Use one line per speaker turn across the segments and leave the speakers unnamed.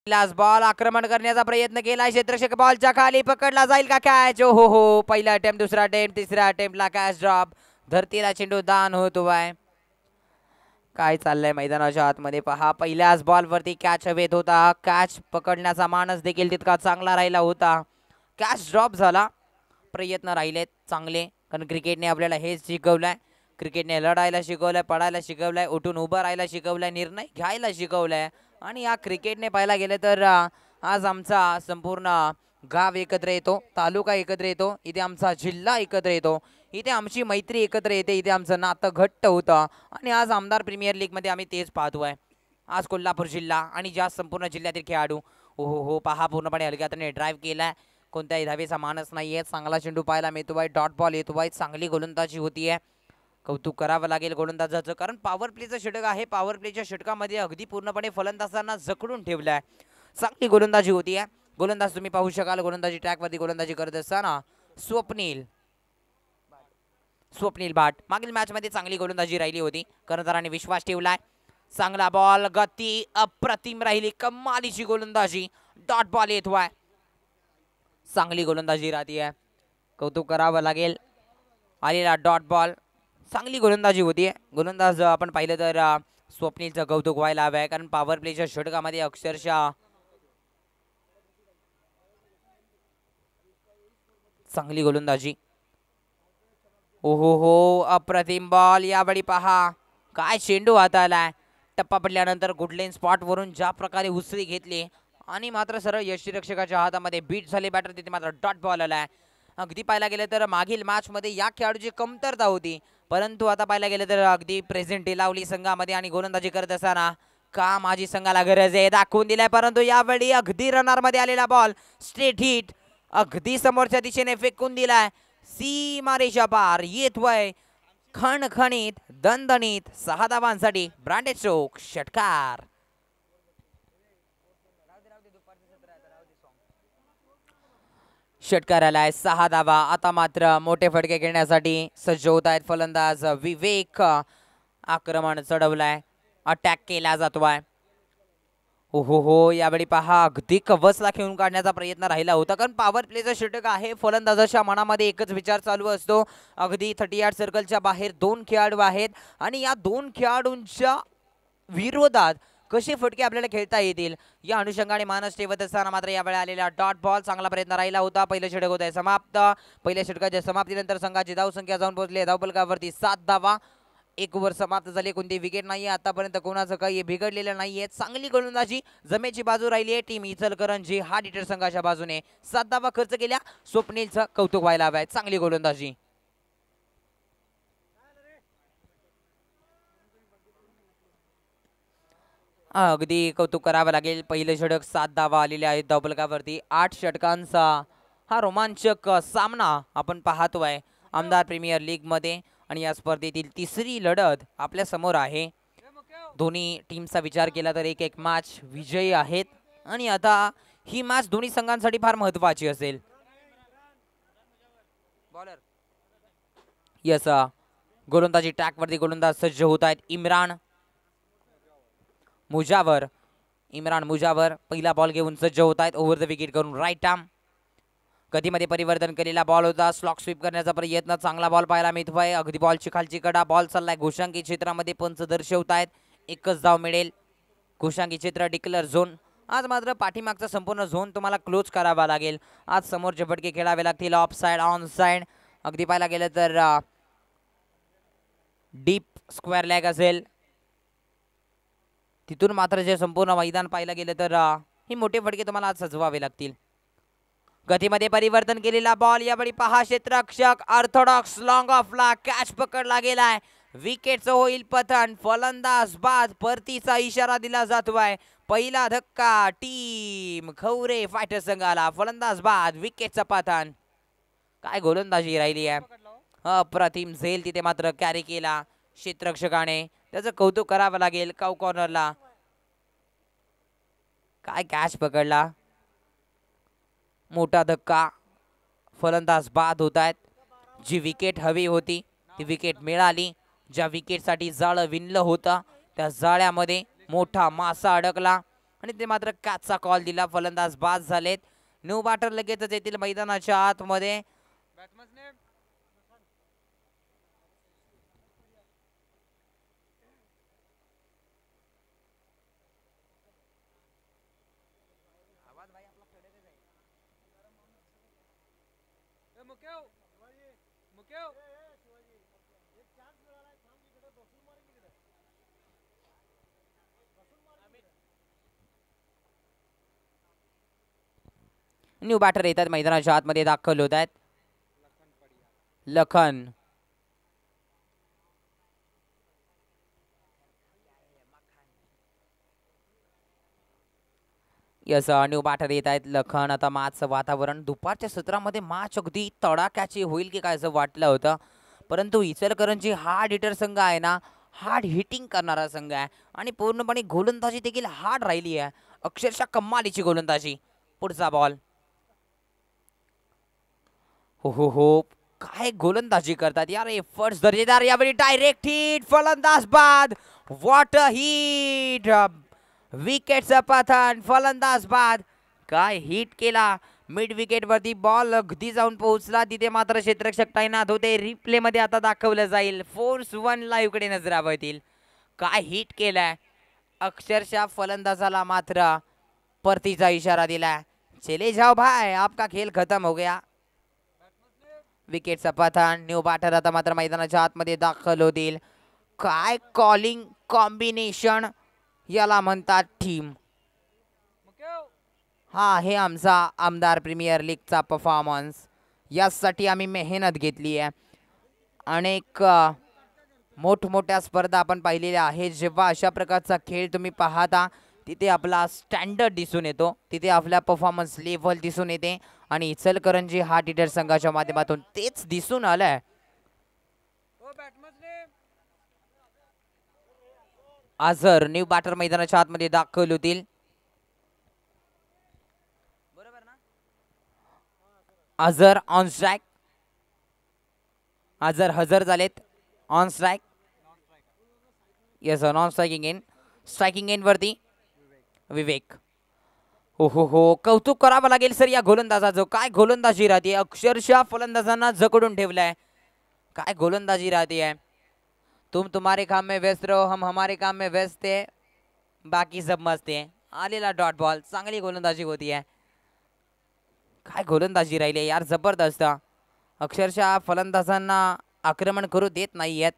पहिलाच बॉल आक्रमण करण्याचा प्रयत्न केला क्षेत्ररक्षक बॉलच्या खाली पकडला जाईल का कॅच हो हो पहिला अटेम्प्ट दुसरा अटेम्प्ट तिसरा अटेम्प्टला कॅच ड्रॉप धरतीला चेंडू दान होतो आहे काय चाललंय मैदानाच्या आतमध्ये पहा पहिल्याच बॉलवरती कॅच हवेत होता कॅच पकडण्याचा मानस देखील तितका चांगला राहिला होता कॅच ड्रॉप झाला प्रयत्न राहिलेत चांगले कारण क्रिकेटने आपल्याला हेच शिकवलंय क्रिकेटने लढायला शिकवलंय पडायला शिकवलंय उठून उभं राहायला शिकवलंय निर्णय घ्यायला शिकवलंय आणि या क्रिकेटने पाहायला गेलं तर आज आमचा संपूर्ण गाव एकत्र येतो तालुका एकत्र येतो इथे आमचा जिल्हा एकत्र येतो इथे आमची मैत्री एकत्र येते इथे आमचं नातं घट्ट होतं आणि आज आमदार प्रीमियर लीगमध्ये आम्ही तेच पाहतोय आज कोल्हापूर जिल्हा आणि ज्या संपूर्ण जिल्ह्यातील खेळाडू हो पहा पूर्णपणे हलक्याने ड्राईव्ह केलाय कोणत्याही धावेचा मानस नाहीये चांगला चेंडू पाहायला मिळतोय डॉट बॉल येतोय चांगली गोलंदाजी होतीये कौतुक करावं लागेल गोलंदाजाचं कारण पॉवर प्लेचं षटक आहे पॉवर प्लेच्या षटकामध्ये अगदी पूर्णपणे फलंदाजांना जखडून ठेवलंय चांगली गोलंदाजी होतीये गोलंदाज तुम्ही पाहू शकाल गोलंदाजी ट्रॅकवरती गोलंदाजी करत असताना स्वप्नील भाट मागील मॅच मध्ये चांगली गोलंदाजी राहिली होती कर्णधारांनी विश्वास ठेवलाय चांगला बॉल गती अप्रतिम राहिली कमालीची गोलंदाजी डॉट बॉल येतोय चांगली गोलंदाजी राहतीये कौतुक करावं लागेल आलेला डॉट बॉल चांगली गोलंदाजी होतीये गोलंदाज आपण पाहिलं तर स्वप्नीलचं कौतुक व्हायला हवं आहे कारण पॉवर प्लेच्या षटकामध्ये अक्षरशः चांगली गोलंदाजी हो अप्रतिम बॉल यावेळी पहा काय चेंडू हाताळलाय टप्पा पडल्यानंतर गुडलेन स्पॉट वरून ज्या प्रकारे उसळी घेतली आणि मात्र सरळ यष्टीरक्षकाच्या हातामध्ये बीट झाले बॅटर तिथे मात्र डॉट बॉल आलाय अगदी पाहायला गेलं तर मागील मॅच मध्ये या खेळाडूची कमतरता होती परंतु आता पाहायला गेलं तर अगदी प्रेझेंट लावली संघामध्ये आणि गोलंदाजी करत असताना का माझी संघाला गरज आहे दाखवून दिलाय परंतु यावेळी अगदी रनर मध्ये आलेला बॉल स्ट्रेट हिट अगदी समोरच्या दिशेने फेकून दिलाय सीमारेषा पार येतोय खणखणीत दणदणीत 6 धावांसाठी ब्रँडेड स्ट्रोक षटकार षटकार आलाय 6 धावा आता मात्र मोठे फटके खेळण्यासाठी सज्ज होत आहेत फलंदाज विवेक आक्रमण चढवलाय अटॅक केला जातोय हो यावेळी पहा अगदी कवचला खेळून काढण्याचा प्रयत्न राहिला होता कारण पॉवर प्लेचा षटक आहे फलंदाजाच्या मनामध्ये एकच विचार चालू असतो अगदी 38 सर्कलच्या बाहेर 2 खेळाडू आहेत आणि या 2 खेळाडूंच्या विरोधात कसे फटके आपल्याला खेळता येतील या अनुषंगाने मानस ठेवत असताना मात्र यावेळी आलेला डॉट बॉल चांगला प्रयत्न राहिला होता पहिलं षटक होत आहे समाप्त पहिल्या षटकाच्या समाप्तीनंतर संघाची धावसंख्या जाऊन पोहोचली धावफलकावरती 7 धावा 1 ओव्हर समाप्त झाली कोणती विकेट नाहीये आतापर्यंत कोणाचं काही बिघडलेलं नाहीये चांगली गोलंदाजी जमेची बाजू राहिली आहे टीम इचलकरंजी हार्ड हिटर संघाच्या बाजूने 7 धावा खर्च केल्या स्वप्नीलचं कौतुक व्हायला हवंय चांगली गोलंदाजी अगदी कौतुक करावं लागेल पहिलं षटक 7 धावा आलेले आहेत धावफलकावरती 8 षटकांचा हा रोमांचक सामना आपण पाहतोय आमदार प्रीमियर लीग मध्ये आणि या स्पर्धेतील तिसरी लढत आपल्या समोर आहे दोन्ही टीमचा विचार केला तर एक मॅच विजयी आहेत आणि आता ही मॅच दोन्ही संघांसाठी फार महत्त्वाची असेल बॉलर यस गोलंदाजी ट्रॅकवरती गोलंदाज सज्ज होत आहेत इम्रान मुजावर पहिला बॉल घेऊन सज्ज होत आहेत ओव्हर द विकेट करून राईट आर्म गतीमध्ये परिवर्तन केलेला बॉल होता स्लॉक स्वीप करण्याचा प्रयत्न चांगला बॉल पाहायला मिळतोय अगदी बॉलची खालची कडा बॉल चाललाय घोषांकी क्षेत्रामध्ये पंच दर्शवतायत एकच धाव मिळेल घोषांकी क्षेत्र डिक्लेअर झोन आज मात्र पाठीमागचा संपूर्ण झोन तुम्हाला क्लोज करावा लागेल आज समोरचे फटके खेळावे लागतील ऑफ साइड ऑन साइड अगदी पाहायला गेलं तर डीप स्क्वेअर लॅग असेल तिथून मात्र जे संपूर्ण मैदान पाहायला गेलं तर ही मोठे फटके तुम्हाला आज सजवावे लागतील गतीमध्ये परिवर्तन केलेला बॉल यावेळी पहा क्षेत्ररक्षक ऑर्थोडॉक्स लॉंग ऑफला कॅच पकडला गेलाय विकेटचं होईल पतन फलंदाज बाद परतीचा इशारा दिला जातोय पहिला धक्का टीम खवरे फायटर संघाला फलंदाज बाद विकेटचं पतन काय गोलंदाजी राहिली आहे अप्रतिम झेल तिथे मात्र कॅरी केला क्षेत्ररक्षकाने त्याचं कौतुक करावं लागेल काऊ कॉर्नरला काय कॅच पकडला मोठा धक्का फलंदाज बाद होत आहेत जी विकेट हवी होती ती विकेट मिळाली ज्या विकेटसाठी जाळं विणलं होतं त्या जाळ्यामध्ये मोठा मासा अडकला आणि ते मात्र कॅचचा कॉल दिला. फलंदाज बाद झालेत. न्यू बॅटर लगेचच येतील मैदानाच्या आतमध्ये. न्यू बॅटर येतात मैदानाच्या आतमध्ये दाखल होत आहेत. लखन यस न्यू बॅटर येत आहेत. लखन आता मॅचचं वातावरण दुपारच्या सत्रामध्ये मॅच अगदी तडाख्याची होईल की काय असं वाटलं होतं, परंतु इचलकरंजी हार्ड हिटर संघ आहे ना, हार्ड हिटिंग करणारा संघ आहे आणि पूर्णपणे गोलंदाजी देखील हार्ड राहिली आहे. अक्षरशः कमालीची गोलंदाजी. पुढचा बॉल. हो काय गोलंदाजी करतात यार. एफर्ट्स दर्जेदार. यावेळी डायरेक्ट हिट. फलंदाज बाद. What a hit. विकेटचं पतन. फलंदाज बाद. काय हिट केला. मिड विकेट वरती बॉल अगदी जाऊन पोहोचला. तिथे मात्र क्षेत्ररक्षक तैनात होते. रिप्ले मध्ये आता दाखवलं जाईल. फोर्स 1 लाईव्ह कडे नजरावतील. काय हिट केलाय. अक्षरशः फलंदाजाला मात्र परतीचा इशारा दिलाय. चले जाओ भाई, आपका खेल खत्म हो गया. विकेटचा पतन. न्यू बॅटर आता मात्र मैदानाच्या आतमध्ये दाखल होतील. काय कॉलिंग कॉम्बिनेशन याला म्हणतात टीम. हा हे आमचा आमदार प्रीमियर लीगचा परफॉर्मन्स. यासाठी आम्ही मेहनत घेतली आहे. अनेक मोठमोठ्या स्पर्धा आपण पाहिलेल्या आहेत. जेव्हा अशा प्रकारचा खेळ तुम्ही पाहता तिथे आपला स्टँडर्ड दिसून येतो, तिथे आपला परफॉर्मन्स लेव्हल दिसून येते आणि इचलकरंजी हार्ड हिटर संघाच्या माध्यमातून तेच दिसून आलंय. आझर न्यू बॅटर मैदानाच्या आतमध्ये दाखल होतील. Azhar on strike. आझर हजर झालेत. On strike. Yes non striking in. Striking in वरती विवेक. हो कौतुक करावं लागेल सर या गोलंदाजाचं. काय गोलंदाजी राहते. अक्षरशः फलंदाजांना जकडून ठेवलाय. काय गोलंदाजी राहते आहे. तुम तुम्हारे काम में व्यस्त रहो, हम हमारे काम में व्यस्त है, बाकी सब मस्त है. आलेला डॉट बॉल. चांगली गोलंदाजी होती आहे. काय गोलंदाजी राहिली यार. जबरदस्त. अक्षरशः फलंदाजांना आक्रमण करू देत नाहीयेत.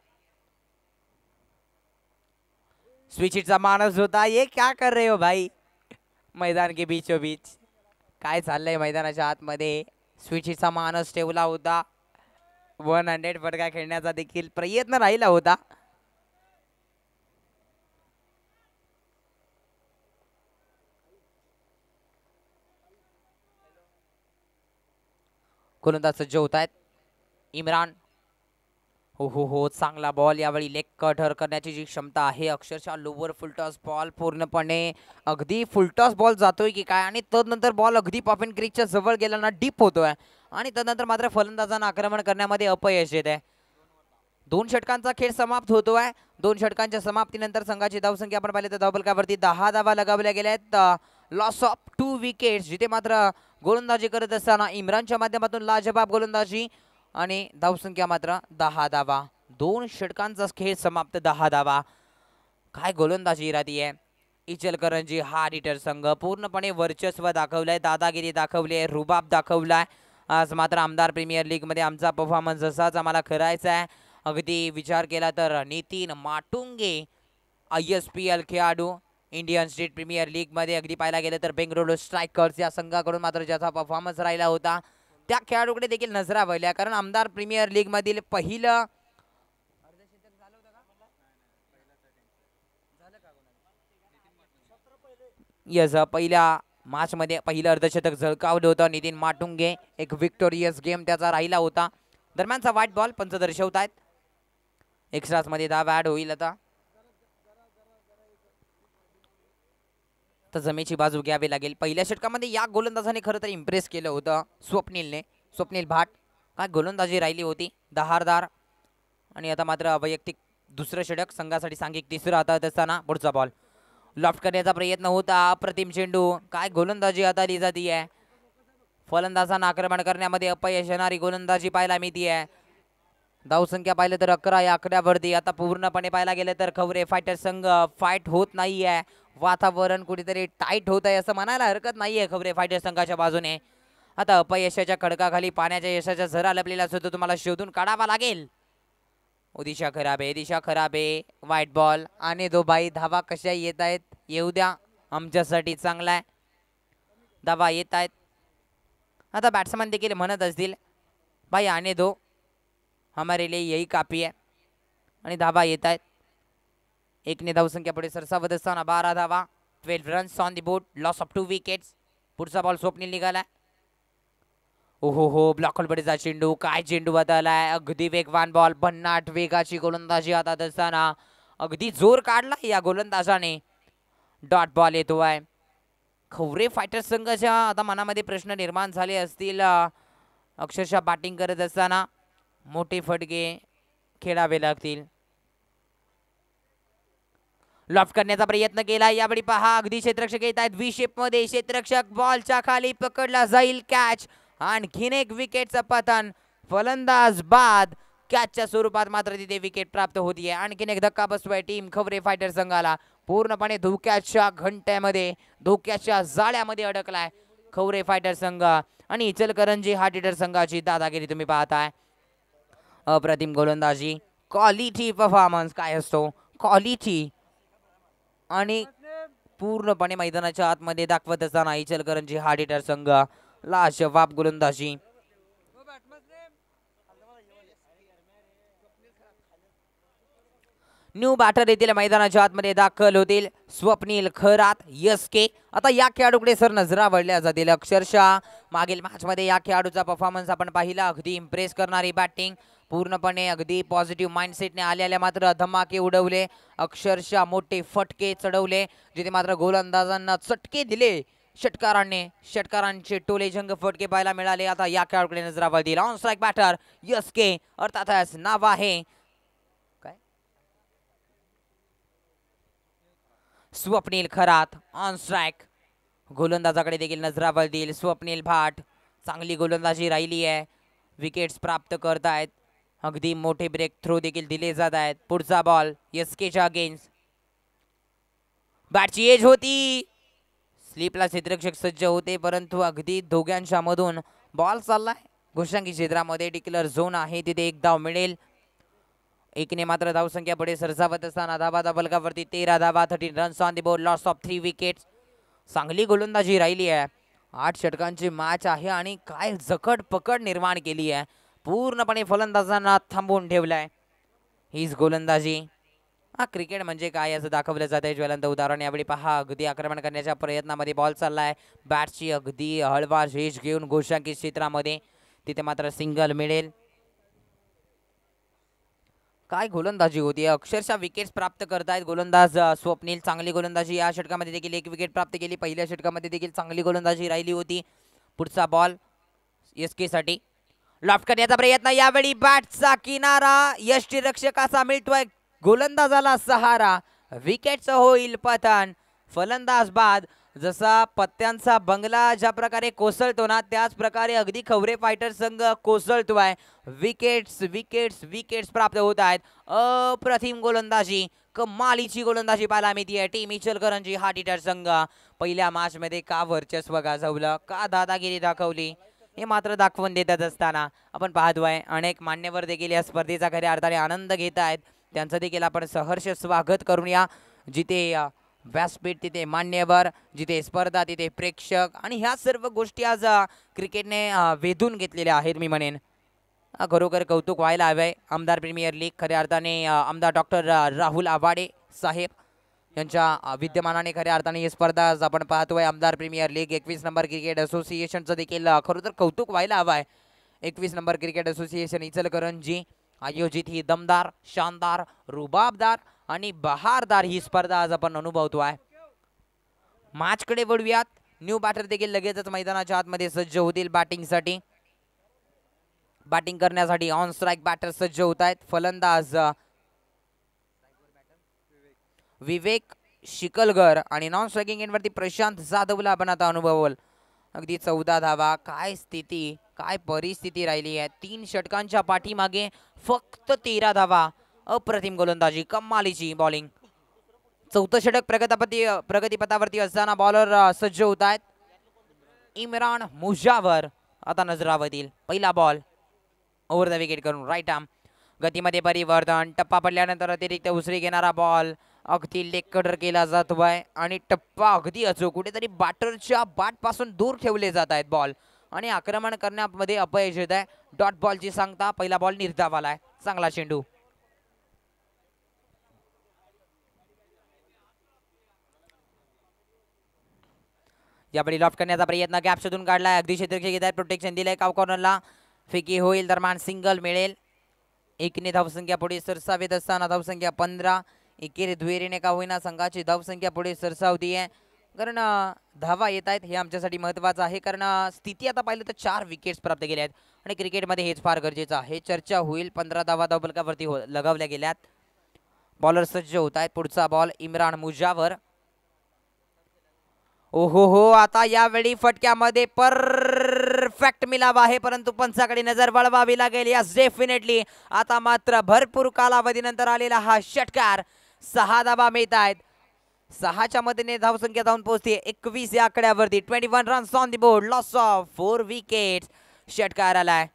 स्विचिटचा माणूस होता. ये क्या कर रहे हो भाई मैदान के बीचों बीच. काय चाललंय मैदानाच्या आतमध्ये. स्विचिटचा माणूस ठेवला होता. 100 फटका खेळण्याचा देखील प्रयत्न राहिला होता. गोलंदाज सज्ज होत आहेत. इम्रान. हो चांगला बॉल. यावेळी लेग कटर करण्याची जी क्षमता आहे. अक्षरशः लोअर फुलटॉस बॉल पूर्णपणे अगदी फुलटॉस बॉल जातोय की काय आणि तदनंतर बॉल अगदी पॉप इन क्रीकच्या जवळ गेला डीप होतोय आणि तदनंतर मात्र फलंदाजांना आक्रमण करण्यामध्ये अपयश येत आहे. 2 षटकांचा खेळ समाप्त होतोय. 2 षटकांच्या समाप्तीनंतर संघाची धावसंख्या आपण पाहिली तर धावफलकावरती 10 धावा लगावल्या गेल्या आहेत. Loss of 2 wickets. जिथे मात्र गोलंदाजी करत असताना इम्रानच्या माध्यमातून लाजवाब गोलंदाजी आणि धावसंख्या मात्र 10 धावा. 2 षटकांचा खेळ समाप्त. 10 धावा. काय गोलंदाजी राहतीये. इचलकरंजी हार्ड हिटर संघ पूर्णपणे वर्चस्व दाखवलंय. दादागिरी दाखवली. रुबाब दाखवलाय. आज मात्र आमदार प्रीमियर लीग मध्ये आमचा परफॉर्मन्स असाच आम्हाला करायचा आहे. अगदी विचार केला तर नितीन माटुंगे ISPL खेळाडू इंडियन स्टेट प्रीमियर लीग मध्ये अगदी पाहायला गेलं तर बेंगळुरू स्ट्रायकर्स या संघाकडून मात्र ज्याचा परफॉर्मन्स राहिला होता त्या खेळाडूकडे देखील नजरा वळल्या. कारण आमदार प्रीमियर लीग मधील पहिलं पहिल्या मॅच मध्ये पहिलं अर्धशतक झळकावलं होतं नितीन माटुंगे. एक विक्टोरियस गेम त्याचा राहिला होता. दरम्यानचा व्हाईट बॉल पंच दर्शवत आहेत. एक्स्ट्रास मध्ये धाव ऍड होईल. आता तर जमेची बाजू घ्यावी लागेल. पहिल्या षटकामध्ये या गोलंदाजाने खरं तर इम्प्रेस केलं होतं स्वप्नील भाट. काय गोलंदाजी राहिली होती दहारदार. आणि आता मात्र वैयक्तिक दुसरं षटक संघासाठी सांघिक तिसरं हातात असताना पुढचा बॉल. लॉफ्ट करण्याचा प्रयत्न होता, अप्रतिम चेंडू, काय गोलंदाजी हाताळली जाती आहे. फलंदाजांना आक्रमण करण्यामध्ये अपयश येणारी गोलंदाजी पाहायला मिळते आहे. धावसंख्या पाहिलं तर 11 या आकड्यावरती. आता पूर्णपणे पाहायला गेलं तर खवरे फायटर संघ फाईट होत नाहीये, वातावरण कुठेतरी टाईट होत आहे असं म्हणायला हरकत नाहीये खवरे फायटर संघाच्या बाजूने. आता अपयशाच्या खडकाखाली पाण्याच्या यशाच्या झरा लपलेला असतो, तो तुम्हाला शोधून काढावा लागेल. दिशा खराब आहे, दिशा खराब आहे. व्हाईट बॉल आणि दो बाई. धावा कशा येत आहेत येऊ द्या, आमच्यासाठी चांगला आहे. धावा येत आहेत. आता बॅट्समन देखील म्हणत असतील भाई आने दो, हमारे लिए यही काफी आहे. आणि धावा येत आहेत. एकने धावसंख्या पुढे सरसावत असताना 12 धावा, 12 runs on the board, loss of 2 wickets. पुढचा बॉल स्वप्नील निघालाय. ओहो हो, ब्लॉकल बडेचा चेंडू, काय चेंडू बदलाय. अगदी वेगवान बॉल, भन्नाट वेगाची गोलंदाजी हातात असताना अगदी जोर काढला या गोलंदाजाने. डॉट बॉल येतोय. खवरे फायटर संघाच्या आता मनामध्ये प्रश्न निर्माण झाले असतील. अक्षरशः बॅटिंग करत असताना मोठे फटके खेळावे लागतील. लॉफ्ट करण्याचा प्रयत्न केला, यावेळी पहा अगदी क्षेत्ररक्षक येत आहेत व्ही शेप मध्ये. क्षेत्ररक्षक बॉलच्या खाली पकडला जाईल, कॅच. आणखीन एक विकेटचं पतन, फलंदाज बाद. कॅचच्या स्वरूपात मात्र तिथे विकेट प्राप्त होतीये. आणखीन एक धक्का बसतोय टीम खवरे फायटर संघाला. पूर्णपणे धोक्याच्या घंट्यामध्ये, धोक्याच्या जाळ्यामध्ये अडकलाय खवरे फायटर संघ. आणि इचलकरंजी हार्ट हिटर संघाची दादागिरी तुम्ही पाहताय. अप्रतिम गोलंदाजी, क्वालिटी परफॉर्मन्स काय असतो, क्वालिटी. आणि पूर्णपणे मैदानाच्या आतमध्ये दाखवत असताना इचलकरंजी हार्ट हिटर संघ लाजवाब गोलंदाजी. न्यू बॅटर येथील मैदानाच्या आतमध्ये दाखल होतील स्वप्नील खरात, एसके. आता या खेळाडूकडे सर नजरा वळल्या जातील. अक्षरशः मागील मॅच मध्ये या खेळाडूचा परफॉर्मन्स आपण पाहिला, अगदी इम्प्रेस करणारी बॅटिंग, पूर्णपणे अगदी पॉझिटिव्ह माइंडसेटने आलेल्या मात्र धमाके उडवले, अक्षरशः मोठे फटके चढवले, जिथे मात्र गोलंदाजांना चटके दिले षटकारांनी. षटकारांचे टोले झंग फटके पाहायला मिळाले. आता या खेळाडूकडे नजरा वळतील ऑन स्ट्राईक बॅटर एसके, अर्थातच नाव आहे स्वप्नील खरात. ऑन स्ट्राइक, गोलंदाजाकडे देखील नजरा वळतील स्वप्नील भाट. चांगली गोलंदाजी राहिली आहे, विकेट्स प्राप्त करत आहेत, अगदी मोठे ब्रेक थ्रो देखील दिले जात आहेत. पुढचा बॉल एसकेच्या अगेन्स्ट. बॅटची एज होती, स्लिपला क्षेत्ररक्षक सज्ज होते, परंतु अगदी दोघांच्या मधून बॉल चाललाय घोषांकी क्षेत्रामध्ये. डिक्लेअर झोन आहे, तिथे एक धाव मिळेल. एकने मात्र धावसंख्या पुढे सरसावत असताना धाबाचा फलकावरती 13 धावा, 13 runs on the board, loss of 3 wickets. चांगली गोलंदाजी राहिली आहे. 8 षटकांची मॅच आहे आणि काय जकड पकड निर्माण केली आहे, पूर्णपणे फलंदाजांना थांबवून ठेवलाय. हीच गोलंदाजी. हा क्रिकेट म्हणजे काय असं दाखवलं जात आहे. ज्वलंत उदाहरण यावेळी पहा, अगदी आक्रमण करण्याच्या प्रयत्नामध्ये बॉल चाललाय, बॅटची अगदी हळवा झेज घेऊन घोषांकी क्षेत्रामध्ये, तिथे मात्र सिंगल मिळेल. काय गोलंदाजी होती, अक्षरशः विकेट्स प्राप्त करतायत गोलंदाज स्वप्नील. चांगली गोलंदाजी या षटकामध्ये देखील एक विकेट प्राप्त केली, पहिल्या षटकामध्ये देखील चांगली गोलंदाजी राहिली होती. पुढचा बॉल एसके साठी. लॉफ्ट करण्याचा प्रयत्न, यावेळी बॅटचा किनारा, यष्टीरक्षकाचा मिळतोय गोलंदाजाला सहारा, विकेटचं होईल पतन, फलंदाज बाद. जसा पत्त्यांचा बंगला ज्या प्रकारे कोसळतो ना, त्याच प्रकारे अगदी खवरे फायटर संघ कोसळतोय. विकेट्स विकेट्स विकेट्स प्राप्त होत आहेत. अप्रतिम गोलंदाजी, कमालीची गोलंदाजी पाहायला मिळते टीम इचलकरंजी हार्ट हिटर संघ. पहिल्या मॅच मध्ये का वर्चस्व गाजवलं, का दादागिरी दाखवली, हे मात्र दाखवून देतात असताना आपण पाहतोय अनेक मान्यवर देखील या स्पर्धेचा खऱ्या अर्थाने आनंद घेत आहेत. त्यांचं देखील आपण सहर्ष स्वागत करूया. जिथे व्यासपीठ तिथे मान्यवर, जिथे स्पर्धा तिथे प्रेक्षक, आणि ह्या सर्व गोष्टी आज क्रिकेटने वेधून घेतलेल्या आहेत. मी म्हणेन खरोखर कौतुक व्हायला हवंय. आमदार प्रीमियर लीग खऱ्या अर्थाने आमदार डॉक्टर राहुल आवाडे साहेब यांच्या विद्यमानाने खऱ्या अर्थाने ही स्पर्धा आज आपण पाहतोय. आमदार प्रीमियर लीग 21 नंबर क्रिकेट असोसिएशनचं देखील खरोखर कौतुक व्हायला हवं आहे. 21 नंबर क्रिकेट असोसिएशन इचलकरंजी आयोजित ही दमदार, शानदार, रुबाबदार आणि बहारदार ही स्पर्धा आज आपण अनुभवतोय. मॅचकडे वळूयात. न्यू बॅटर देखील लगेचच मैदानाच्या आतमध्ये सज्ज होतील बॅटिंगसाठी. बॅटिंग करण्यासाठी ऑन स्ट्राइक बॅटर सज्ज होत आहेत. फलंदाज विवेक शिकलगर आणि नॉन स्ट्रायकिंग एंडवरती प्रशांत जाधवला आपण आता अनुभवल. अगदी 14 धावा. काय स्थिती, काय परिस्थिती राहिली आहे. 3 षटकांच्या पाठीमागे फक्त 13 धावा. अप्रतिम गोलंदाजी, कमालीची बॉलिंग. चौथं षटक प्रगतीपथावरती असताना बॉलर सज्ज होत आहेत. इम्रान मुजावर आता नजरावतील. पहिला बॉल ओव्हर द विकेट करून राईट आर्म. गतीमध्ये परिवर्तन. टप्पा पडल्यानंतर अतिरिक्त उसरी घेणारा बॉल अगदी लेग कटर केला जातोय आणि टप्पा अगदी अचूक. कुठेतरी बॅटरच्या बॅट पासून दूर ठेवले जात आहेत बॉल आणि आक्रमण करण्यामध्ये अपयश येत आहे. डॉट बॉलची सांगता. पहिला बॉल निर्धाव आलाय. चांगला चेंडू. यावेळी लॉफ्ट करण्याचा प्रयत्न. गॅप शोधून काढलाय. अगदी क्षेत्ररक्षक घेत आहेत. प्रोटेक्शन दिलंय. काव कॉर्नरला फेकी होईल. दरम्यान सिंगल मिळेल. एकने धावसंख्या पुढे सरसावत असताना धावसंख्या 15. एकेरी दुहेरीने का होईना संघाची धावसंख्या पुढे सरसावती आहे. कारण धावा येत आहेत हे आमच्यासाठी महत्त्वाचं आहे. कारण स्थिती आता पाहिलं तर 4 विकेट्स प्राप्त केल्या आहेत आणि क्रिकेटमध्ये हेच फार गरजेचं आहे. चर्चा होईल. 15 धावा धावफलकावरती लगावल्या गेल्यात. बॉलर सज्ज होत आहेत. पुढचा बॉल इम्रान मुजावर. ओहो हो, आता यावेळी फटक्यामध्ये परफेक्ट मिलाव आहे परंतु पंचाकडे नजर वळवावी लागेल. Yes definitely. आता मात्र भरपूर कालावधीनंतर आलेला हा षटकार. 6 धावा मिळत आहेत. 6च्या मदतीने धावसंख्या जाऊन पोहोचते 21 या आकड्यावरती. 21 runs on the board. Loss of 4 wickets. षटकार आलाय.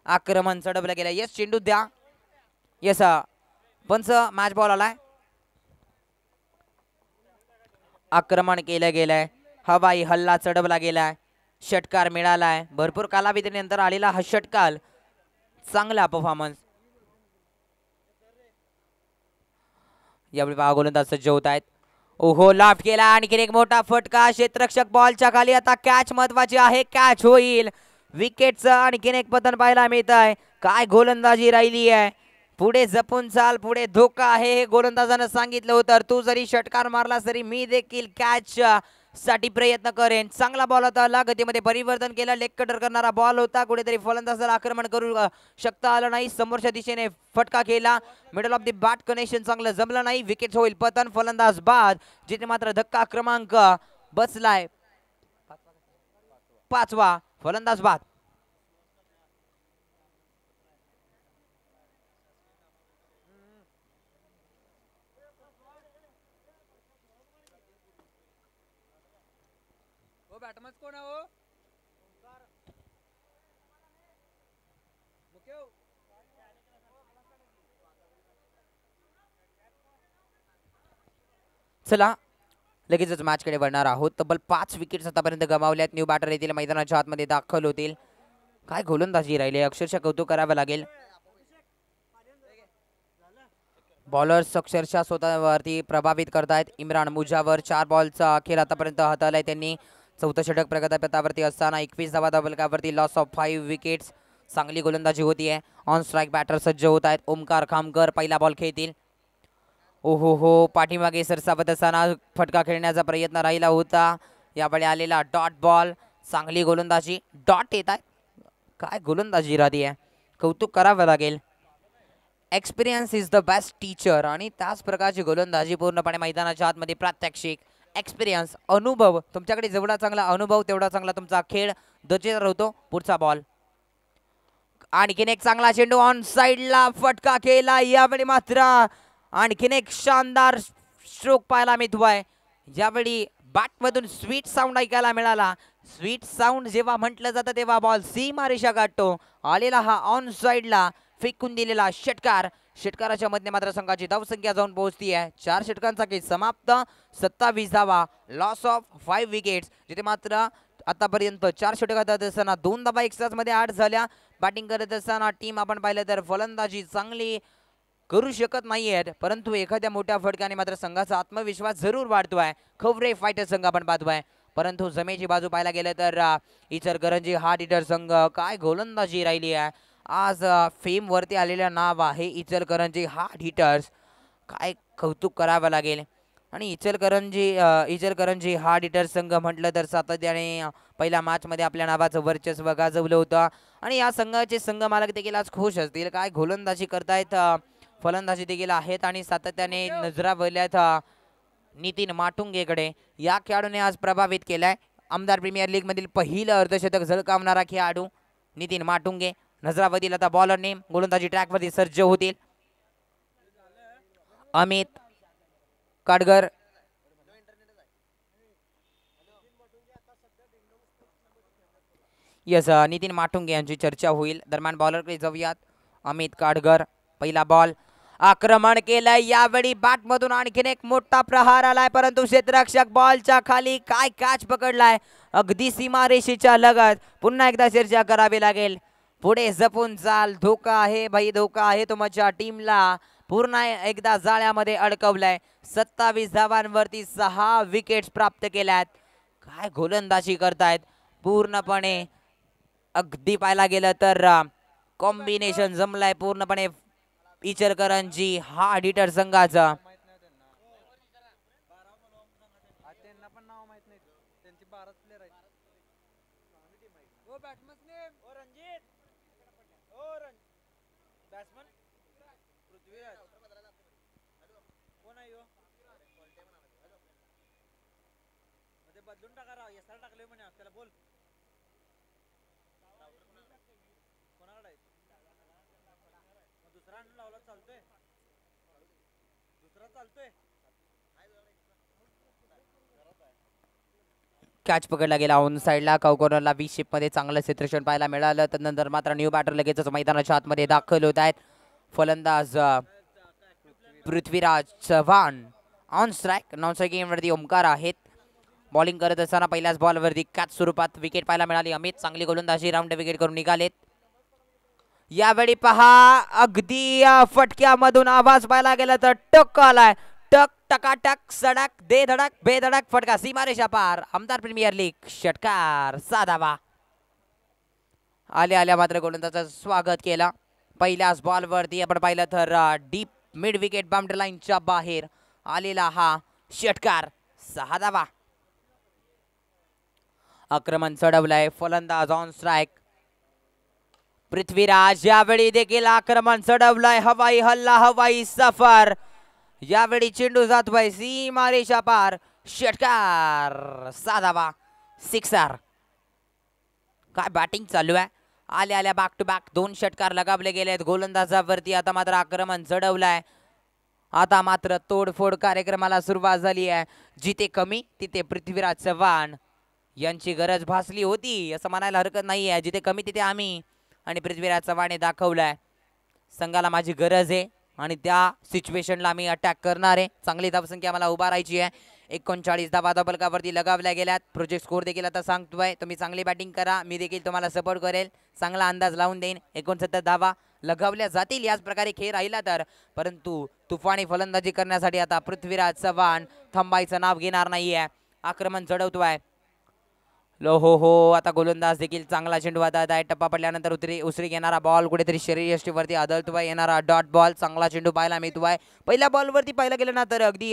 आक्रमण चढवलं गेलं. यस चेंडू द्या. यस पंच. मॅच बॉल आलाय. आक्रमण केलं गेलंय. हवाई हल्ला चढवला गेलाय. षटकार मिळालाय. भरपूर कालावधीनंतर आलेला हा षटकार. चांगला परफॉर्मन्स. यावेळी गोलंदाज सज्ज होत आहेत. ओहो लाफ्ट केला. आणखीन एक मोठा फटका. क्षेत्ररक्षक बॉलच्या खाली. आता कॅच महत्वाची आहे. कॅच होईल. विकेटचं आणखीन एक पतन पाहायला मिळत आहे. काय गोलंदाजी राहिली आहे. पुढे जपून चाल. पुढे धोका आहे हे गोलंदाजानं सांगितलं होतं. तू जरी षटकार मारला तरी मी देखील कॅच साठी प्रयत्न करेन. चांगला बॉल होता. गतीमध्ये परिवर्तन केलं. लेग कटर करणारा बॉल होता. कुठेतरी फलंदाजाला आक्रमण करू शकता आलं नाही. समोरच्या दिशेने फटका केला. Middle of the bat connection चांगलं जमलं नाही. विकेट होईल पतन. फलंदाज बाद. जिथे मात्र धक्का क्रमांक बसलाय 5वा. फलंदाज बाद. बॅटमॅन कोण आहे हो? चला लगेचच मॅचकडे वळणार आहोत. तब्बल 5 विकेट्स आतापर्यंत गमावल्यात. न्यू बॅटर येथील मैदानाच्या आतमध्ये दाखल होतील. काय गोलंदाजी राहिली. अक्षरशः कौतुक करावं लागेल. बॉलर्स अक्षरशः स्वतःवरती प्रभावित करतायत. इम्रान मुजावर 4 बॉलचा खेळ आतापर्यंत हाताळलाय त्यांनी. 4थं षटक प्रगतीपथावरती असताना 21 धावा धावफलकावरती. Loss of 5 wickets. चांगली गोलंदाजी होतीये. ऑन स्ट्राईक बॅटर सज्ज होत आहेत. ओमकार खामकर पहिला बॉल खेळतील. ओहो हो, पाठीमागे सरसावत असताना फटका खेळण्याचा प्रयत्न राहिला होता. यावेळी आलेला डॉट बॉल. चांगली गोलंदाजी. डॉट येत आहे. काय गोलंदाजी राहती आहे. कौतुक करावं लागेल. Experience is the best teacher आणि त्याच प्रकारची गोलंदाजी पूर्णपणे मैदानाच्या आतमध्ये प्रात्यक्षिक. एक्सपिरियन्स अनुभव. तुमच्याकडे जेवढा चांगला अनुभव तेवढा चांगला तुमचा खेळ दर्जेदार होतो. पुढचा बॉल. आणखीन एक चांगला चेंडू. ऑन साइडला फटका केला. यावेळी मात्र आणखीन एक शानदार स्ट्रोक पाहायला मिळतोय. यावेळी बॅटमधून स्वीट साऊंड ऐकायला मिळाला. स्वीट साऊंड जेव्हा म्हटलं जातं तेव्हा बॉल सीमारेषा गाठतो. आलेला हा ऑन साइडला फेकून दिलेला षटकार. षटकाराच्या मध्ये मात्र संघाची धावसंख्या जाऊन पोहोचती आहे 4 षटकांचा खेळ समाप्त. 27 धावा. Loss of 5 wickets. जिथे मात्र आतापर्यंत 4 षटकात असताना 2 धावा एक्स्ट्राज मध्ये ऍड झाल्या. बॅटिंग करत असताना टीम आपण पाहिलं तर फलंदाजी चांगली करू शकत नाहीयेत परंतु एखाद्या मोठ्या फटक्याने मात्र संघाचा आत्मविश्वास जरूर वाढतोय. खवरे फायटर संघ आपण पाहतोय परंतु जमेची बाजू पाहायला गेलं तर इचलकरंजी हार्ड हिटर संघ. काय गोलंदाजी राहिली आहे. आज फेम वरती आलेलं नाव आहे इचलकरंजी हार्ड हिटर्स. काय कौतुक करावं लागेल. आणि इचलकरंजी हार्ड हिटर संघ म्हटलं तर सातत्याने पहिल्या मॅचमध्ये आपल्या नावाचं वर्चस्व गाजवलं होतं आणि या संघाचे संघ मालक देखील आज खुश असतील. काय गोलंदाजी करतायत. फलंदाजी देखील आहेत आणि सातत्याने नजरा वळल्यात नितीन माटुंगेकडे. या खेळाडूने आज प्रभावित केलाय. आमदार प्रीमियर लीग मधील पहिलं अर्धशतक झळकावणारा खेळाडू नितीन माटुंगे. नजरावधील आता बॉलर नेम गोलंदाजी ट्रॅकवरती सज्ज होतील. अमित काडगर, यस नितीन माटुंगे यांची चर्चा होईल. दरम्यान बॉलरकडे जाऊयात. अमित काडगर, पहिला बॉल, आक्रमण केलंय. यावेळी बॅटमधून आणखीन एक मोठा प्रहार आलाय, परंतु क्षेत्ररक्षक बॉलच्या खाली काय कॅच पकडलाय, अगदी सीमारेषेच्या लगत. पुन्हा एकदा चर्चा करावी लागेल. पुढे जपून चाल, धोका आहे भाई, धोका आहे तुमच्या टीमला. पूर्ण एकदा जाळ्यामध्ये अडकवलाय. 27 धावांवरती 6 विकेट्स प्राप्त केल्यात. काय गोलंदाजी करतायत पूर्णपणे. अगदी पाहायला गेलं तर कॉम्बिनेशन जमलाय पूर्णपणे इचलकरंजी हा डिटर संघाचा. कॅच पकडला गेला ऑन साइडला. कॉर्नरला बी शेप मध्ये चांगलं क्षेत्ररक्षण पाहायला मिळालं. त्यानंतर मात्र न्यू बॅटर लगेचच मैदानाच्या आतमध्ये दाखल होत आहेत. फलंदाज Prithviraj Chavan on strike. Non strike वरती ओमकार आहेत. बॉलिंग करत असताना पहिल्याच बॉलवरती कॅच स्वरूपात विकेट पाहायला मिळाली. अमित चांगली गोलंदाजी राऊंड विकेट करून निघालेत. यावेळी पहा अगदी फटक्यामधून आवाज पाहायला गेला तर टक आलाय. टक टकाटक सडक दे धडक बेधडक फटका सीमारेषा पार. आमदार प्रीमियर लीग षटकार, साधावा. आल्या मात्र गोलंदाजाचं स्वागत केला. पहिल्याच बॉलवरती आपण पाहिलं तर डीप मिड विकेट बाउंड्री लाईनच्या बाहेर आलेला हा षटकार, 6 धावा. आक्रमण चढवलंय. फलंदाज ऑन स्ट्राईक पृथ्वीराज. यावेळी देखील आक्रमण चढवलंय. हवाई हल्ला, हवाई सफर. यावेळी चेंडू जातोय सीमारेषा पार. षटकार, 6 धावा, सिक्सर. काय बॅटिंग चालू आहे. आल्या बॅक टू बॅक 2 षटकार लगावले गेलेत गोलंदाजावरती. आता मात्र आक्रमण चढवलंय. आता मात्र तोडफोड कार्यक्रमाला सुरुवात झाली आहे. जिथे कमी तिथे पृथ्वीराज चव्हाण यांची गरज भासली होती असं म्हणायला हरकत नाही आहे. जिथे कमी तिथे आम्ही, आणि पृथ्वीराज चव्हाणने दाखवलाय संघाला माझी गरज आहे आणि त्या सिच्युएशनला मी अटॅक करणार आहे. चांगली धावसंख्या मला उभा राहायची आहे. 39 धावा धावफलकावरती लगावल्या गेल्यात. प्रोजेक्ट स्कोर देखील आता सांगतोय तुम्ही चांगली बॅटिंग करा, मी देखील तुम्हाला सपोर्ट करेल, चांगला अंदाज लावून देईन. 69 धावा लगावल्या जातील याच प्रकारे खेळ राहिला तर. परंतु तुफानी फलंदाजी करण्यासाठी आता पृथ्वीराज चव्हाण थांबायचं नाव घेणार नाहीये. आक्रमण चढवतोय. लो हो आता गोलंदाज देखील चांगला चेंडू वाजत आहे. टप्पा पडल्यानंतर उसरी घेणारा बॉल कुठेतरी शरीरयष्टीवरती आदळतोय. येणारा डॉट बॉल, चांगला चेंडू पाहायला मिळतोय. पहिल्या बॉलवरती पाहिलं गेलं ना तर अगदी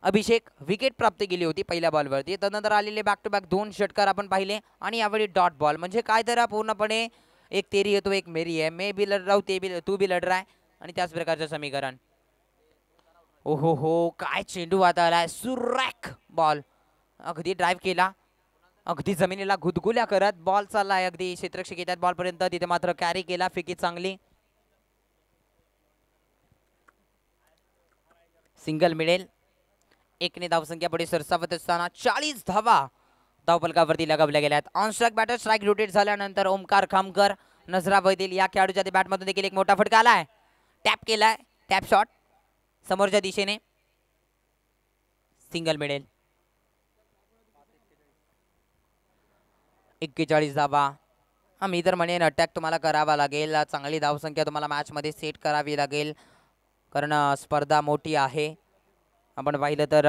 अभिषेक विकेट प्राप्त केली होती पहिल्या बॉलवरती. त्यानंतर आलेले बॅक टू बॅक 2 षटकार आपण पाहिले आणि यावेळी डॉट बॉल. म्हणजे काय तर पूर्णपणे एक तेरी येतो एक मेरी आहे. मे बी लढ राहू ते बी तू बी लढ राय, आणि त्याच प्रकारचं समीकरण. हो काय चेंडू वाजवलाय. सुरॅक बॉल, अगदी ड्राईव्ह केला, अगदी जमिनीला गुदगुल्या करत बॉल चाललाय अगदी क्षेत्ररक्षक येतात बॉलपर्यंत. तिथे मात्र कॅरी केला, फेकी चांगली, सिंगल मिळेल. 1 ने धावसंख्या पुढे सरसावत असताना 40 धावा धावफलकावरती लगावल्या गेल्यात. On strike batter strike rotate झाल्यानंतर ओमकार खामकर नजरावधील. या खेळाडूच्या बॅटमधून देखील एक मोठा फटका आलाय. टॅप केलाय, टॅप शॉट समोरच्या दिशेने, सिंगल मिळेल. 41 धावा. मी तर म्हणेन अटॅक तुम्हाला करावा लागेल. चांगली धावसंख्या तुम्हाला मॅचमध्ये सेट करावी लागेल, कारण स्पर्धा मोठी आहे. आपण पाहिलं तर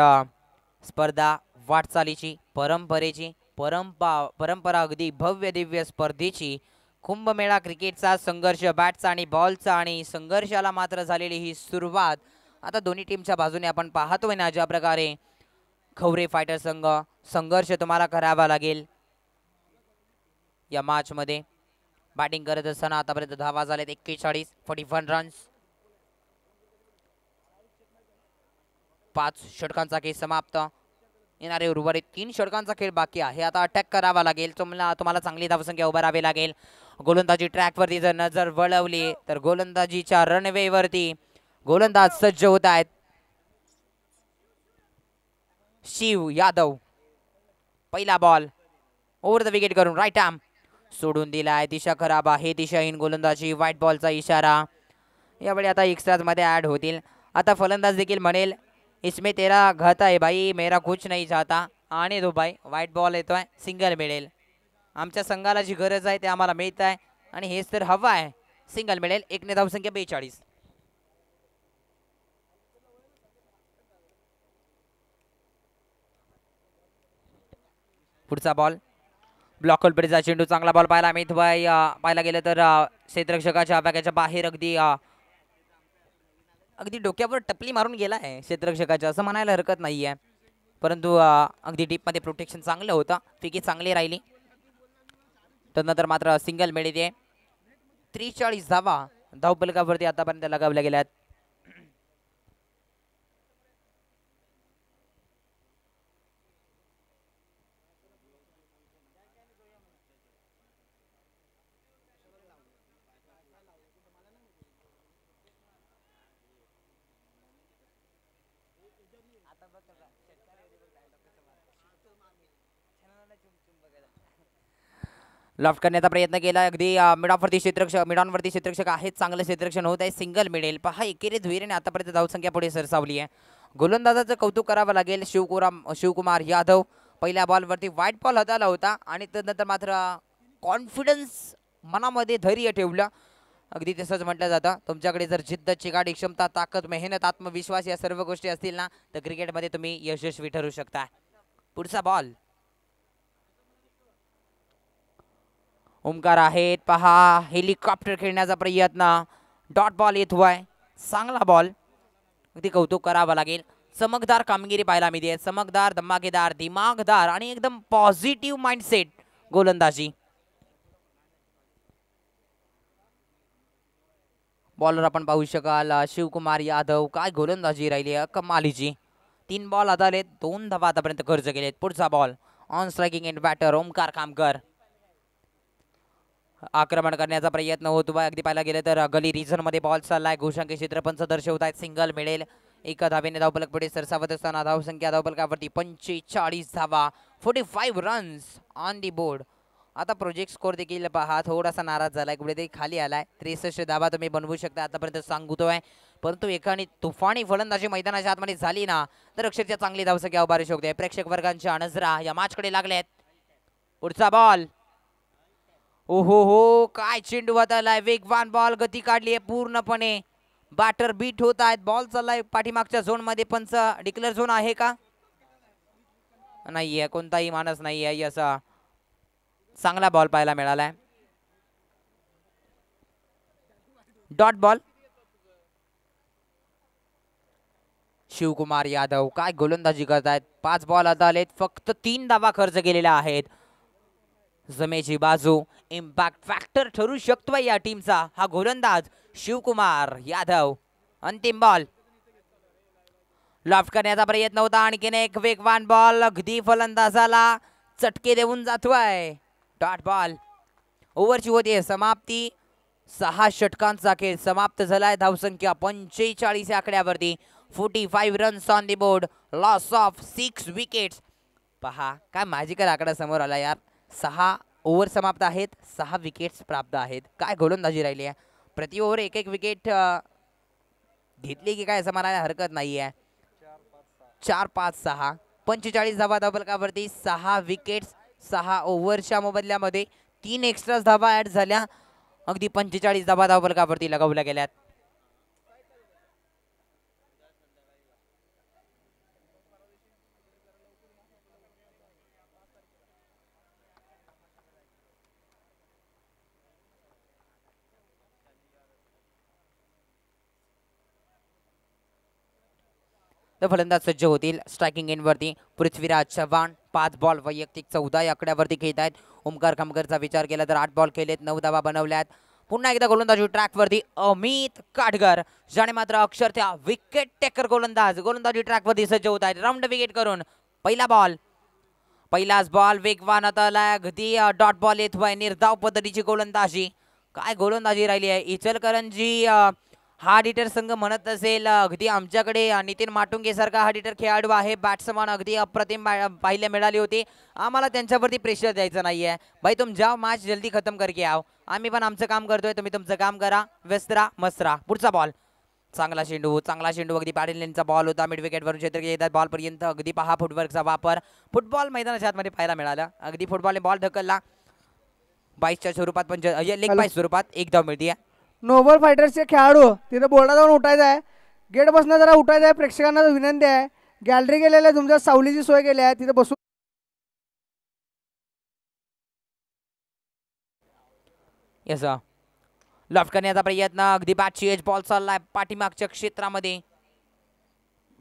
स्पर्धा वाटचालीची, परंपरेची, परंपरा अगदी भव्य दिव्य स्पर्धेची, कुंभमेळा क्रिकेटचा संघर्ष बॅटचा आणि बॉलचा, आणि संघर्षाला मात्र झालेली ही सुरुवात आता दोन्ही टीमच्या बाजूने आपण पाहतोय ना ज्या प्रकारे. खवरे फायटर संघ, संघर्ष तुम्हाला करावा लागेल या मॅच मध्ये. बॅटिंग करत असताना आतापर्यंत धावा झालेत 41, 41 रन्स. 5 षटकांचा खेळ समाप्त. येणारे उर्वरित 3 षटकांचा खेळ बाकी आहे. आता अटॅक करावा लागेल. तुम्हाला चांगली धावसंख्या उभारावी लागेल. गोलंदाजी ट्रॅकवरती जर नजर वळवली तर गोलंदाजीच्या रनवेवरती गोलंदाज सज्ज होत आहेत. शिव यादव पहिला बॉल ओव्हर द विकेट करून राईट आर्म सोडून दिलाय. दिशा खराब आहे. दिशाहीन गोलंदाजी. व्हाईट बॉलचा इशारा. यावेळी आता एक्स्ट्राज मध्ये ऍड होतील. आता फलंदाज देखील म्हणेल इसमें तेरा घाता है भाई, मेरा कुछ नहीं चाहता. आणि दो भाई. व्हाईट बॉल येतोय. सिंगल मिळेल. आमच्या संघाला जी गरज आहे ते आम्हाला मिळत आहे आणि हेच तर हवा आहे. सिंगल मिळेल. 1 ने धावसंख्या 42. पुढचा बॉल ब्लॉक होल्डचा चेंडू. चांगला बॉल पाहायला मिळतोय. पाहायला गेलं तर क्षेत्ररक्षकाच्या बॅगेच्या बाहेर अगदी डोक्यावर टपली मारून गेला आहे क्षेत्ररक्षकाच्या, असं म्हणायला हरकत नाही आहे. परंतु अगदी डीपमध्ये प्रोटेक्शन चांगलं होतं. पिकी चांगली राहिली. त्यानंतर मात्र सिंगल मिळते. 43 धावा धावफलकावरती आतापर्यंत लगावल्या गेल्यात. लॉफ्ट करण्याचा प्रयत्न केला. अगदी मिडॉनवरती क्षेत्ररक्षक आहेत. चांगलं क्षेत्ररक्षण होत आहे. सिंगल मिळेल. पहा एकेरी धुईरीने आतापर्यंत धावसंख्या पुढे सरसावली आहे. गोलंदाजाचं कौतुक करावं लागेल. शिवकुमार यादव पहिल्या बॉलवरती व्हाईट बॉल हाताला होता आणि त्यानंतर मात्र कॉन्फिडन्स मनामध्ये धैर्य ठेवलं. अगदी तसंच म्हटलं जातं. तुमच्याकडे जर जिद्द, चिकाटी, क्षमता, ताकद, मेहनत, आत्मविश्वास या सर्व गोष्टी असतील ना तर क्रिकेटमध्ये तुम्ही यशस्वी ठरू शकता. पुढचा बॉल ओमकार आहेत. पहा हेलिकॉप्टर खेळण्याचा प्रयत्न. डॉट बॉल येतोय. चांगला बॉल. अगदी कौतुक करावं लागेल. चमकदार कामगिरी पाहायला मिळते. चमकदार, धमाकेदार, दिमागदार आणि एकदम पॉझिटिव्ह माइंडसेट गोलंदाजी. बॉलर आपण पाहू शकाल शिवकुमार यादव. काय गोलंदाजी राहिली कमालीची. 3 बॉल आले. 2 धावा आतापर्यंत खर्च केलेत. पुढचा ball on striking end batter Omkar Khamkar. आक्रमण करण्याचा प्रयत्न होतो. अगदी पाहायला गेलं तर गली रिझन मध्ये बॉल चाललाय. घोषांकी क्षेत्रपंच दर्शवत आहेत. सिंगल मिळेल. एका धावेने धावफलक पुढे सरसावत असताना धावसंख्या धावफलकावरती 45 धावा. 45 रन्स ऑन दी बोर्ड. आता प्रोजेक्ट स्कोर देखील पहा थोडासा नाराज झालाय. कुठेतरी खाली आलाय. 63 धावा तुम्ही बनवू शकता आतापर्यंत सांगतोय. परंतु एकाने तुफानी फलंदाजी मैदानाच्या आतमध्ये झाली ना तर अक्षरशः चांगली धावसंख्या उभारू शकते. प्रेक्षक वर्गांच्या नजरा या मॅचकडे लागल्यात. पुढचा बॉल. ओहो हो काय चेंडू आलाय. वेगवान बॉल. गती काढली आहे पूर्णपणे. बॅटर बीट होत आहेत. बॉल चाललाय पाठीमागच्या झोन मध्ये. पंच डिक्लेअर झोन आहे का? नाहीये. कोणताही माणूस नाहीये. असा चांगला बॉल पाहायला मिळालाय. Dot ball. शिवकुमार यादव काय गोलंदाजी करतायत. 5 बॉल आता आलेत. फक्त 3 धावा खर्च केलेल्या आहेत. जमेची बाजू इम्पॅक्ट फॅक्टर ठरू शकतोय या टीमचा हा गोलंदाज शिवकुमार यादव. अंतिम बॉल. लॉफ्ट करण्याचा प्रयत्न होता. आणखीन एक वेगवान बॉल. अगदी फलंदाजाला चटके देऊन जातोय. Dot ball. ओव्हरची होते समाप्ती. 6 षटकांचा खेळ समाप्त झालाय. धावसंख्या 45 या आकड्यावरती. 45 runs on the board. Loss of 6 wickets. पहा काय मॅजिकल आकडा समोर आला यार. 6 ओव्हर समाप्त आहेत. 6 विकेट्स प्राप्त आहेत. काय गोलंदाजी राहिली आहे. प्रति ओव्हर एक विकेट घेतली की काय असं म्हणायला हरकत नाही आहे. 4, 5, 6 45 धावा धावफलकावरती. 6 विकेट्स 6 ओव्हरच्या मोबदल्यामध्ये 3 एक्स्ट्रा धावा ऍड झाल्या. अगदी 45 धावा धावफलकावरती लगावल्या गेल्यात. फलंदाज सज्ज होतील. स्ट्रायकिंग एंडवरती पृथ्वीराज चव्हाण. 5 बॉल वैयक्तिक 14 आकड्यावरती खेळत आहेत. ओमकार खामकरचा विचार केला तर 8 बॉल खेळलेत. 9 धावा बनवल्यात. पुन्हा एकदा गोलंदाजी ट्रॅकवरती अमित काटकर, ज्याने मात्र अक्षरशः विकेट टेकर गोलंदाजी ट्रॅकवरती सज्ज होत आहेत राऊंड विकेट करून. पहिलाच बॉल वेगवान आता अगदी डॉट बॉल येतोय. निर्धाव पद्धतीची गोलंदाजी, काय गोलंदाजी राहिली आहे. इचलकरंजी हा हिटर संघ म्हणत असेल अगदी आमच्याकडे नितीन माटुंगे सारखा हा हिटर खेळाडू आहे, बॅट्समन अगदी अप्रतिम पाहायला मिळाली होती. आम्हाला त्यांच्यावरती प्रेशर द्यायचं नाहीये भाई, तुम जाओ मॅच जल्दी खत्म करके आओ. आम्ही पण आमचं काम करतोय, तुम्ही तुमचं काम करा, व्यस्त राहा, मस्त राहा. पुढचा बॉल चांगला चेंडू अगदी पॅडेलिनचा बॉल होता. मिड विकेटवरून क्षेत्रक्षक येतात बॉलपर्यंत. अगदी पहा फुटवर्कचा वापर, फुटबॉल मैदानाच्या आतमध्ये पाहायला मिळाला. अगदी फुटबॉलने बॉल ढकलला. 22च्या स्वरूपात लेग बाय स्वरूपात एक धाव मिळते.
नोबल फायटर्सचे खेळाडू तिथे बोर्डा जाऊन उठायचं आहे, गेट बसणं जरा उठायचं आहे. प्रेक्षकांना विनंती आहे, गॅलरी गेलेल्या तुमच्या सावलीची सोय केली आहे, तिथे बसून
यस लॉफ्ट करण्याचा प्रयत्न. अगदी बॅटची एज बॉल चाललाय पाठीमागच्या क्षेत्रामध्ये.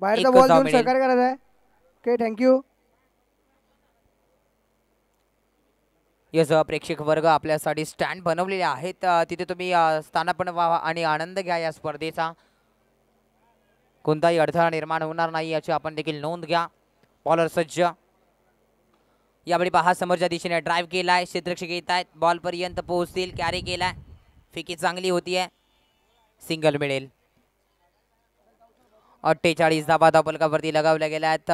बाहेरचा बॉल देऊन सहकार्य करायचं आहे. Okay, thank you.
यस प्रेक्षक वर्ग आपल्यासाठी स्टँड बनवलेले आहेत, तिथे तुम्ही स्थानापन्न व्हावा आणि आनंद घ्या या स्पर्धेचा. कोणताही अडथळा निर्माण होणार नाही याची आपण देखील नोंद घ्या. बॉलर सज्ज, यावेळी पहा समोरच्या दिशेने ड्राईव्ह केलाय. क्षेत्रक्षक येत आहेत, बॉलपर्यंत पोहोचतील. कॅरी केलाय, फिकी चांगली होतीये, सिंगल मिळेल. 48 धावा धावफलकावरती लगावल्या गेल्यात.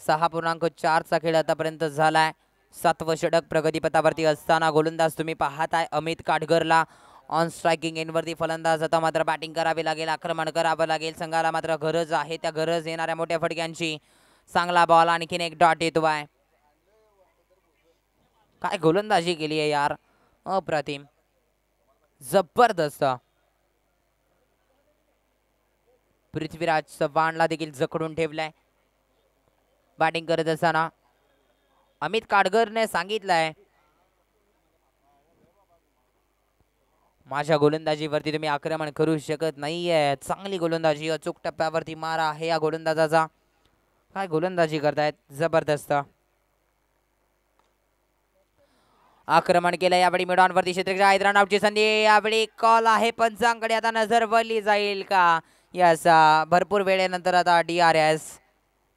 6.4चा खेळ आतापर्यंत झालाय. 7वं षटक प्रगतीपथावरती असताना गोलंदाज तुम्ही पाहताय अमित काटकरला. ऑन स्ट्रायकिंग एंडवरती फलंदाज आता मात्र बॅटिंग करावी लागेल, आक्रमण करावं लागेल. संघाला मात्र गरज आहे, त्या गरज येणाऱ्या मोठ्या फटक्यांची. चांगला बॉल, आणखीन एक डॉट येतोय. काय गोलंदाजी केली आहे यार, अप्रतिम, जबरदस्त. पृथ्वीराज चव्हाणला देखील जखडून ठेवलाय बॅटिंग करत असताना. अमित काटकरने सांगितलंय माझ्या गोलंदाजीवरती तुम्ही आक्रमण करू शकत नाहीये. चांगली गोलंदाजी, अचूक टप्प्यावरती मारा आहे या गोलंदाजाचा. काय गोलंदाजी करतायत, जबरदस्त. आक्रमण केलं यावेळी मिड ऑनवरती क्षेत्रक्षक आहेत. रनआउटची संधी यावेळी कॉल आहे पंचांकडे. आता नजर वळली जाईल का? यस, भरपूर वेळेनंतर आता DRS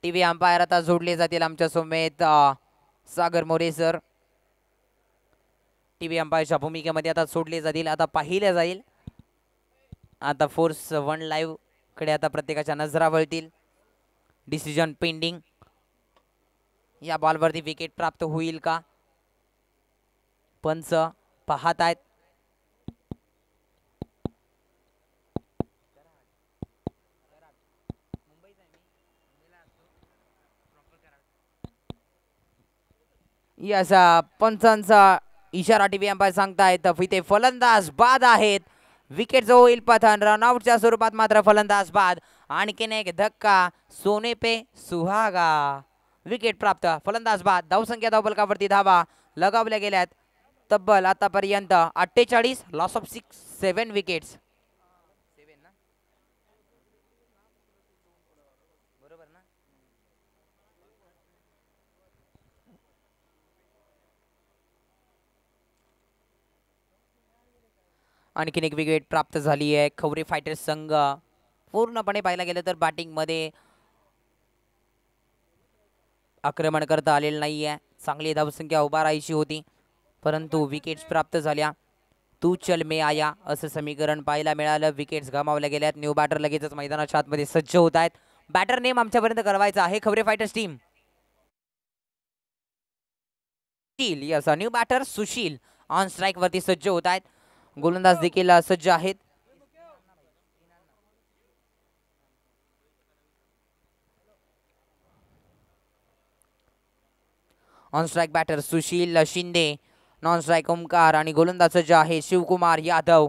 टीव्ही अंपायर आता जोडले जातील आमच्या समेत. सागर मोरे सर टीव्ही अंपायरच्या भूमिकेमध्ये आता सोडले जातील. आता पाहिले जाईल, आता फोर्स 1 लाईव्ह कडे आता प्रत्येकाच्या नजरा वळतील. Decision pending. या बॉलवरती विकेट प्राप्त होईल का? पंच पाहत आहेत. यस, पंचांचा इशारा टीव्ही अंपायर सांगतायत. इथे फलंदाज बाद आहेत. विकेट जो होईल पतन, रनआउटच्या स्वरूपात मात्र फलंदाज बाद. आणखीन एक धक्का, सोने पे सुहागा. विकेट प्राप्त, फलंदाज बाद. धावसंख्या धावफलकावरती धावा लगावल्या गेल्यात तब्बल आतापर्यंत 48. Loss of 7 wickets. आणखीन एक विकेट प्राप्त झाली आहे. खवरे फायटर्स संघ पूर्णपणे पाहायला गेलं तर बॅटिंग मध्ये आक्रमण करता आलेलं नाहीये. चांगली धावसंख्या उभा राहायची होती, परंतु विकेट्स प्राप्त झाल्या. तू चल मे आया असं समीकरण पाहायला मिळालं. विकेट्स गमावल्या गेल्यात. न्यू बॅटर लगेचच मैदानाच्या आतमध्ये सज्ज होत आहेत. बॅटर नेम आमच्यापर्यंत कळवायचा आहे. Khavare fighters team yes, new batter Sushil on strike वरती सज्ज होत आहेत. गोलंदाज देखील सज्ज आहेत. On strike batter Sushil Shinde, non strike Omkar आणि गोलंदाज सज्ज आहे शिवकुमार यादव.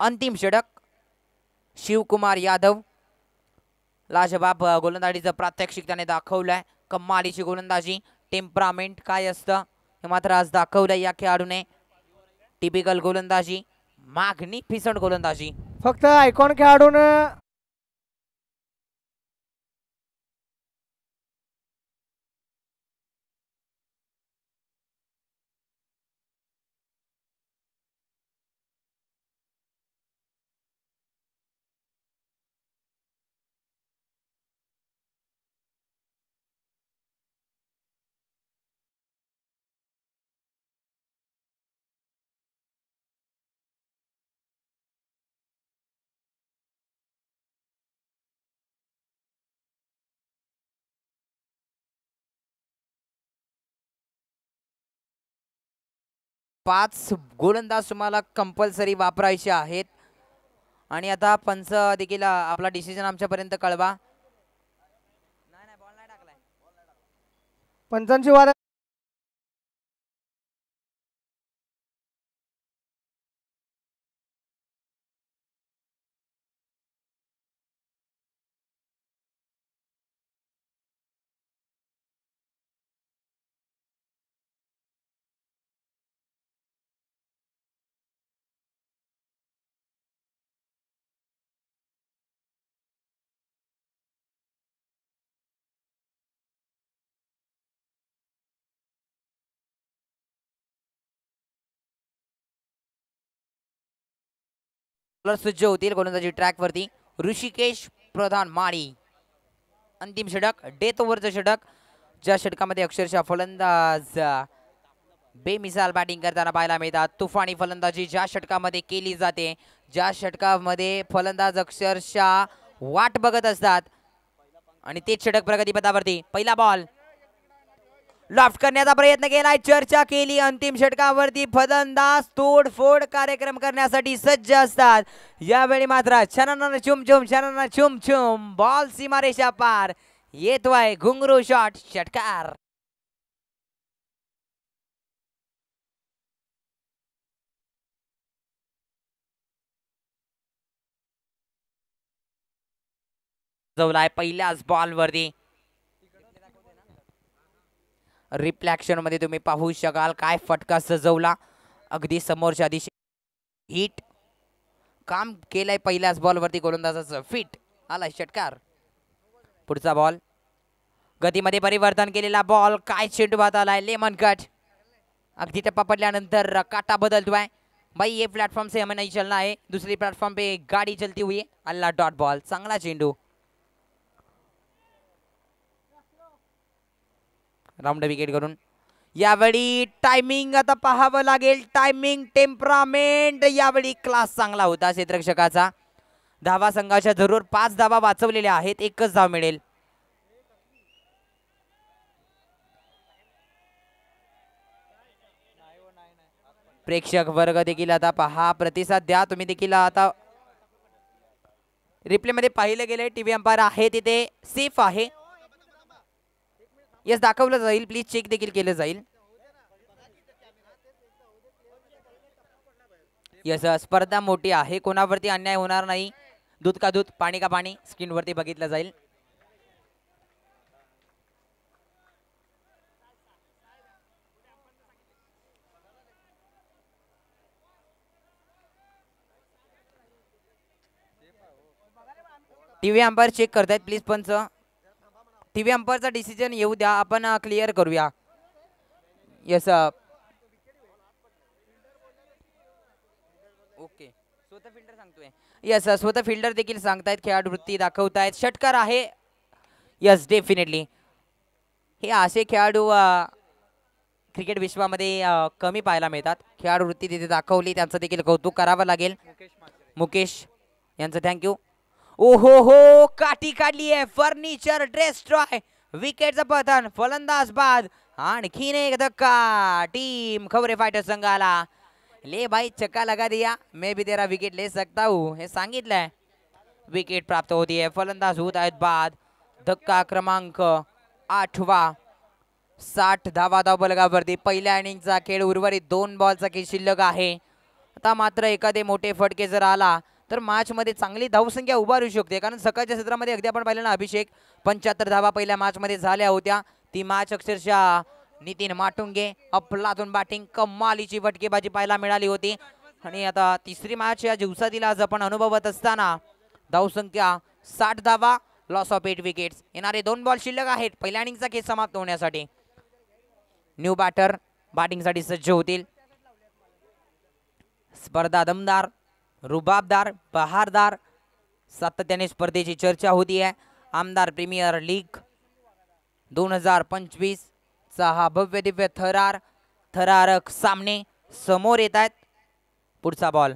अंतिम षटक शिवकुमार यादव. लाजवाब गोलंदाजीचं प्रात्यक्षिक त्याने दाखवलंय. कमालीची गोलंदाजी, टेम्परामेंट काय असतं हे मात्र आज दाखवलंय या खेळाडूने. टिपिकल गोलंदाजी, मॅग्निफिसंट गोलंदाजी.
फक्त आयकॉन खेळाडून
5 गोलंदाज तुम्हाला कंपल्सरी वापरायचे आहेत आणि आता पंच देखील आपला डिसिजन आमच्यापर्यंत कळवा.
पंचांची वार
सज्ज होतील गोलंदाजी ट्रॅक वरती. ऋषिकेश प्रधान माळी अंतिम षटक, डेथ ओव्हरचं षटक, ज्या षटकामध्ये अक्षरशः फलंदाज बेमिसाल बॅटिंग करताना पाहायला मिळतात. तुफानी फलंदाजी ज्या षटकामध्ये केली जाते, ज्या षटकामध्ये फलंदाज अक्षरशः वाट बघत असतात आणि तेच षटक प्रगतीपथावरती. पहिला बॉल लॉफ्ट करण्याचा प्रयत्न केलाय, चर्चा केली. अंतिम षटकावरती फलंदाज तोडफोड कार्यक्रम करण्यासाठी सज्ज असतात. यावेळी मात्र छनन चुमचुम छनन चुमचुम बॉल सीमारेषा पार येतोय. घुंगरू शॉट, षटकार. जवलाय पहिल्याच बॉल वरती. रिफ्लॅक्शन मध्ये तुम्ही पाहू शकाल काय फटका सजवला. अगदी समोरच्या दिशे हिट काम केलंय. पहिल्याच बॉल वरती गोलंदाजाचं फिट आलाय, षटकार. पुढचा बॉल गतीमध्ये परिवर्तन केलेला बॉल, काय चेंडू बाद आलाय. लेमन कट अगदी टप्पा पडल्यानंतर काटा बदलतोय. भाई ये प्लेटफॉर्म से हमें नहीं चलना है, दूसरी प्लेटफॉर्म पे गाड़ी चलती हुई है. अल्ला डॉट बॉल, चांगला चेंडू. राऊंड विकेट करून यावेळी टायमिंग आता पाहावं लागेल. टायमिंग टेम्परामेंट यावेळी क्लास चांगला होता क्षेत्ररक्षकाचा. धावा संघाच्या जरूर 5 धावा वाचवलेल्या आहेत, 1च धाव मिळेल. प्रेक्षक वर्ग देखील आता पहा, प्रतिसाद द्या तुम्ही देखील. आता रिप्ले मध्ये पाहिलं गेले, टीव्ही अंपायर आहे तिथे सेफ आहे. यस दाखवलं जाईल, प्लीज चेक देखील केलं जाईल. यस स्पर्धा मोठी आहे, कोणावरती अन्याय होणार नाही. दूध का दूध, पाणी का पाणी स्क्रीन वरती बघितलं जाईल. टीव्ही अंपायर चेक करतायत प्लीज. पंच टीव्ही अंपायरचा डिसिजन येऊ द्या, आपण क्लिअर करूया. यस ओके, स्वतः फिल्डर सांगतोय. यस स्वतः फिल्डर देखील सांगतायत, खेळाडू वृत्ती दाखवतायत, षटकार आहे. यस डेफिनेटली हे असे खेळाडू क्रिकेट विश्वामध्ये कमी पाहायला मिळतात. खेळाडू वृत्ती तिथे दाखवली, त्यांचं देखील कौतुक करावं लागेल. मुकेश यांचं थँक्यू. ओहो हो, काठी काढली आहे. फर्निचर डिस्ट्रॉय, विकेटचं पतन, फलंदाज बाद. आणखीन एक धक्का टीम खबरे फायटर संघाला. ले भाई चक्का लगा दिया, मैं भी तेरा विकेट ले सकता हूँ हे सांगितलंय. विकेट प्राप्त होतीये, फलंदाज होत आहेत बाद. धक्का क्रमांक 8वा. 60 धावा धावबलगावरती. पहिल्या इनिंगचा खेळ उर्वरित 2 बॉलचा खेळ शिल्लक आहे. आता मात्र एखादे मोठे फटके जर आला तर मॅच मध्ये चांगली धावसंख्या उभारू शकते. कारण सकाळच्या सत्रामध्ये अगदी आपण पाहिलं ना, अभिषेक 75 धावा पहिल्या मॅच मध्ये झाल्या होत्या. ती मॅच अक्षरशः नितीन माटुंगे अफलातून बॅटिंग, कमालीची फटकेबाजी पाहायला मिळाली होती. आणि आता तिसरी मॅच या दिवसातील आज आपण अनुभवत असताना धावसंख्या 60 धावा, लॉस ऑफ 8 विकेट्स. येणारे 2 बॉल शिल्लक आहेत पहिल्या इनिंगचा खेळ समाप्त होण्यासाठी. न्यू बॅटर बॅटिंगसाठी सज्ज होतील. स्पर्धा दमदार, रुबाबदार, बहारदार, सातत्याने स्पर्धेची चर्चा होती आहे. आमदार प्रीमियर लीग 2025 चा हा भव्य दिव्य थरारक सामने समोर येत आहेत. पुढचा बॉल,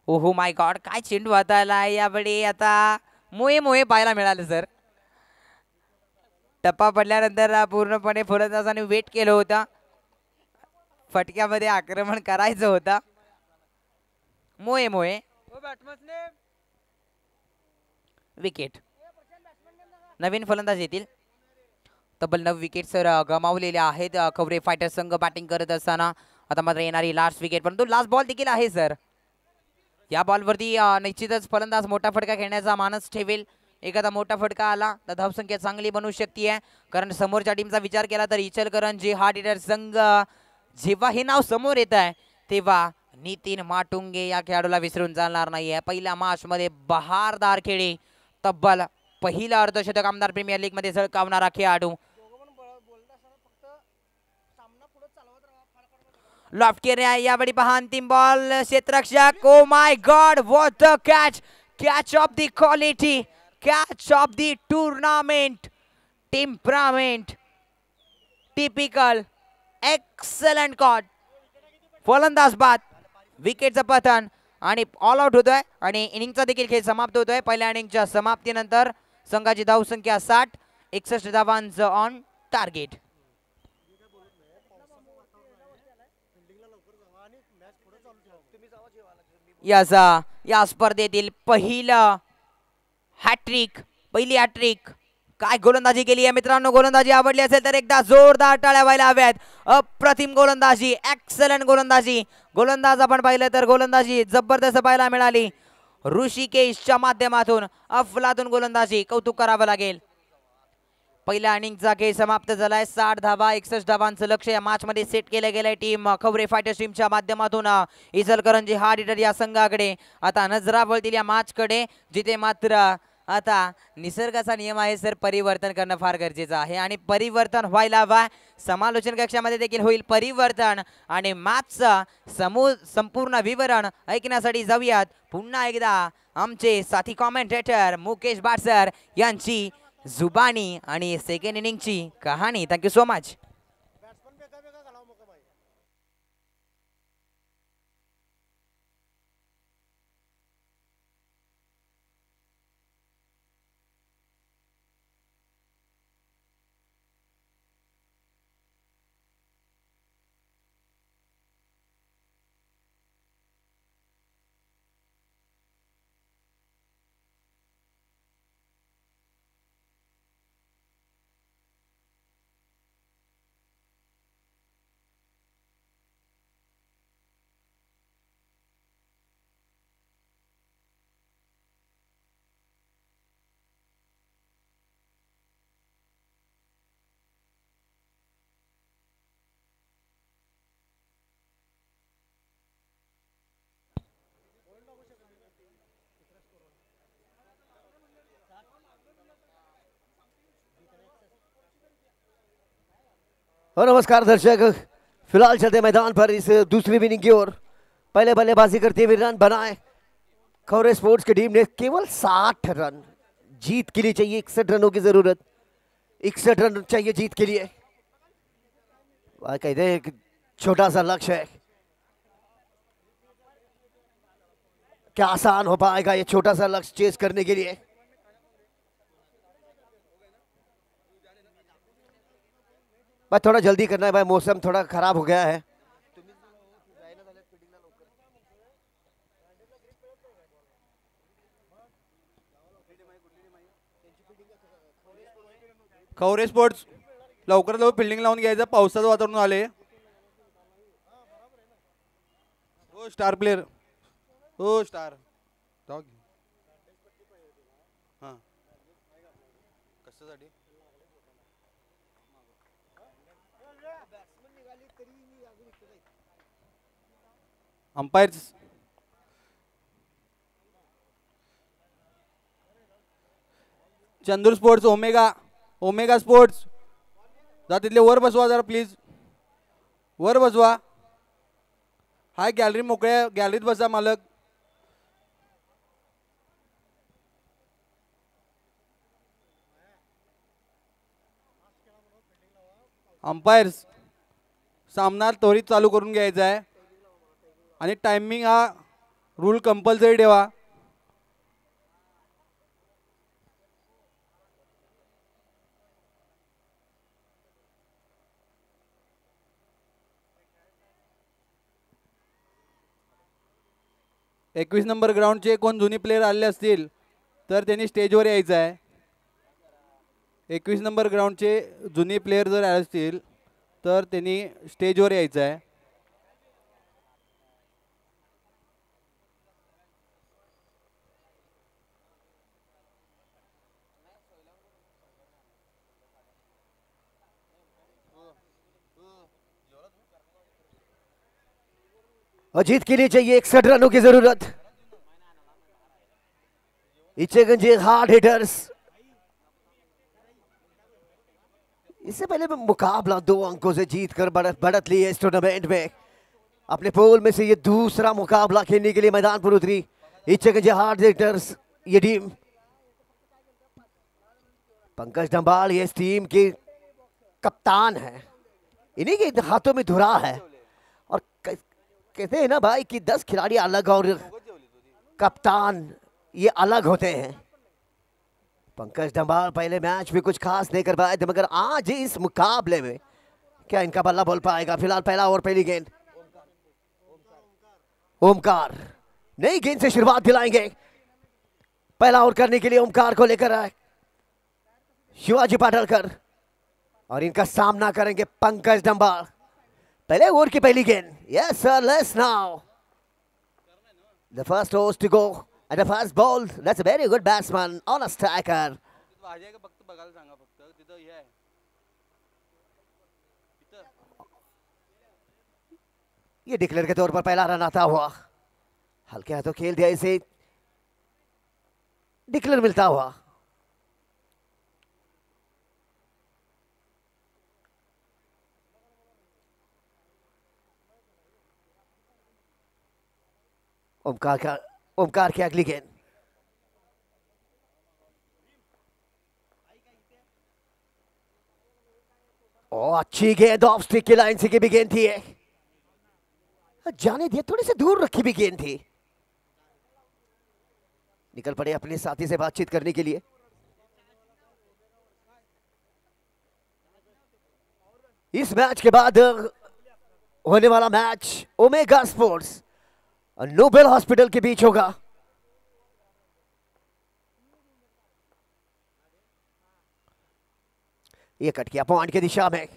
ओहो माय गॉड, काय चेंडू हाताला यावेळी. आता मोहे पाहायला मिळाले सर. टप्पा पडल्यानंतर पूर्णपणे फलंदाजाने वेट केलं होतं. फटक्यामध्ये आक्रमण करायचं होतं. मोये मोये विकेट. नवीन फलंदाज येतील. तब्बल 9 विकेट सर गमावलेले आहेत खवरे फायटर संघ बॅटिंग करत असताना. आता मात्र येणारी लास्ट विकेट, परंतु लास्ट बॉल देखील आहे सर. या बॉलवरती निश्चितच फलंदाज मोठा फटका खेळण्याचा मानस ठेवेल. एखादा मोठा फटका आला तर धावसंख्या चांगली बनू शकते, कारण समोरच्या टीमचा विचार केला तर इचलकरंजी हार्ड हिटर संघ जेव्हा हे नाव समोर येत आहे तेव्हा नितीन माटुंगे या खेळाडूला विसरून चालणार नाहीये. पहिल्या मॅच मध्ये बहारदार खेळी, तब्बल पहिला अर्धशतक आमदार प्रीमियर लीग मध्ये झळकावणारा खेळाडू. लॉफ्ट केले यावेळी पहा अंतिम बॉल क्षेत्ररक्षक. Oh my god, what the catch. Catch of the quality, catch of the tournament, temperament, typical, excellent caught. फलंदाज बाद, विकेटचं पतन आणि ऑल आउट होतोय आणि इनिंगचा देखील खेळ समाप्त होतोय. पहिल्या इनिंगच्या समाप्तीनंतर संघाची धावसंख्या 60, 61 धावांचं ऑन टार्गेट. या स्पर्धेतील पहिलं हॅट्रिक, पहिली हॅट्रिक. काय गोलंदाजी केली आहे मित्रांनो. गोलंदाजी आवडली असेल तर एकदा जोरदार टाळ्या व्हायला हव्यात. अप्रतिम गोलंदाजी, एक्सलंट गोलंदाजी. गोलंदाज आपण पाहिलं तर गोलंदाजी जबरदस्त पाहायला मिळाली. ऋषिकेशच्या माध्यमातून अफलातून गोलंदाजी, कौतुक करावं लागेल. पहिल्या इनिंगचा खेळ समाप्त झालाय. 60 धावा, 61 धावांचं लक्ष या मॅच मध्ये सेट केलं गेलंय टीम खवरे फायटर्स टीमच्या माध्यमातून. इचलकरंजी हार्ड हिटर या संघाकडे आता नजरा वळतील या मॅच कडे, जिथे मात्र आता निसर्गाचा नियम आहे सर, परिवर्तन करणं फार गरजेचं आहे आणि परिवर्तन व्हायला हवं. समालोचन कक्षामध्ये देखील होईल परिवर्तन आणि मॅचचं संपूर्ण विवरण ऐकण्यासाठी जाऊयात पुन्हा एकदा आमचे साथी कॉमेंटेटर मुकेश बाटसर यांची जुबानी आणि सेकंड इनिंगची कहाणी. Thank you so much.
और नमस्कार दर्शक, फिलहाल चलते मैदान पर इस दूसरी इनिंग की ओर। पहले बल्लेबाजी करते हुए रन बनाए खौरे स्पोर्ट्स की टीम ने केवल 60 रन। जीत के लिए चाहिए 61 रनों की जरूरत, 61 रन चाहिए जीत के लिए। कहते हैं एक छोटा सा लक्ष्य है, क्या आसान हो पाएगा ये छोटा सा लक्ष्य चेस करने के लिए। भाई थोड़ा जल्दी करना है भाई, मौसम थोड़ा खराब हो गया है।
खवरे स्पोर्ट्स लवकरात लवकर फिल्डिंग लावून घ्यायचं, पावसाचं वातावरण आले. हो स्टार प्लेयर, हो स्टार हां कशासाठी umpires Chandur sports, omega sports, जा तिथले वर बसवा जरा प्लीज, वर बसवा. हाय गॅलरी मोकळ्या, गॅलरीत बसा मालक. अंपायर्स सामना त्वरित चालू करून घ्यायचा आहे आणि टायमिंग हा रूल कंपल्सरी ठेवा. 21 नंबर ग्राउंडचे कोण जुनी प्लेयर आले असतील तर त्यांनी स्टेजवर यायचं आहे. 21 नंबर ग्राउंडचे जुनी प्लेयर जर आले असतील तर त्यांनी स्टेजवर यायचं आहे.
और जीत के लिए चाहिए 61 रनों की जरूरत. इच्छेगंज हार्ड हिटर्स. इससे पहले मुकाबला 2 अंकों से जीतकर बढ़त ली है इस टूर्नामेंट में. अपने पोल में से ये दूसरा मुकाबला खेलने के लिए मैदान पर उतरी इच्छेगंज हार्ड हिटर्स ये टीम. पंकज डंबाल ये इस टीम के कप्तान है. इन्हीं के हाथों में धुरा है. और कहते हैं ना भाई कि 10 खिलाड़ी अलग और कप्तान ये अलग होते हैं. पंकज डंबाल पहले मैच में कुछ खास नहीं कर पाए थे मगर आज इस मुकाबले में क्या इनका बल्ला बोल पाएगा. फिलहाल पहला ओवर पहली गेंद. ओमकार नई गेंद से शुरुआत दिलाएंगे. पहला ओवर करने के लिए ओमकार को लेकर आए शिवाजी पाटलकर और इनका सामना करेंगे पंकज डंबाल. पहले ओवर की पहली गेंद. Yes sir let's now the first over to go and the first ball. That's a very good batsman on a striker.
फक्त बघायला सांगा फक्त तिथं हे आहे.
ये डिक्लेयर के तौर पर पहला रन आता हुआ. हल्के हाथों खेल दिया इसे. डिक्लेयर मिलता हुआ. ओमकार की अगली गेंद. अच्छी गेंद ऑफ स्टिक की लाइन से की भी गेंद थी. जाने दिया थोड़ी सी दूर रखी भी गेंद थी. निकल पड़े अपने साथी से बातचीत करने के लिए. इस मैच के बाद होने वाला मैच ओमेगा स्पोर्ट्स और नोबेल हॉस्पिटल के बीच होगा. ये कट किया पॉइंट की दिशा में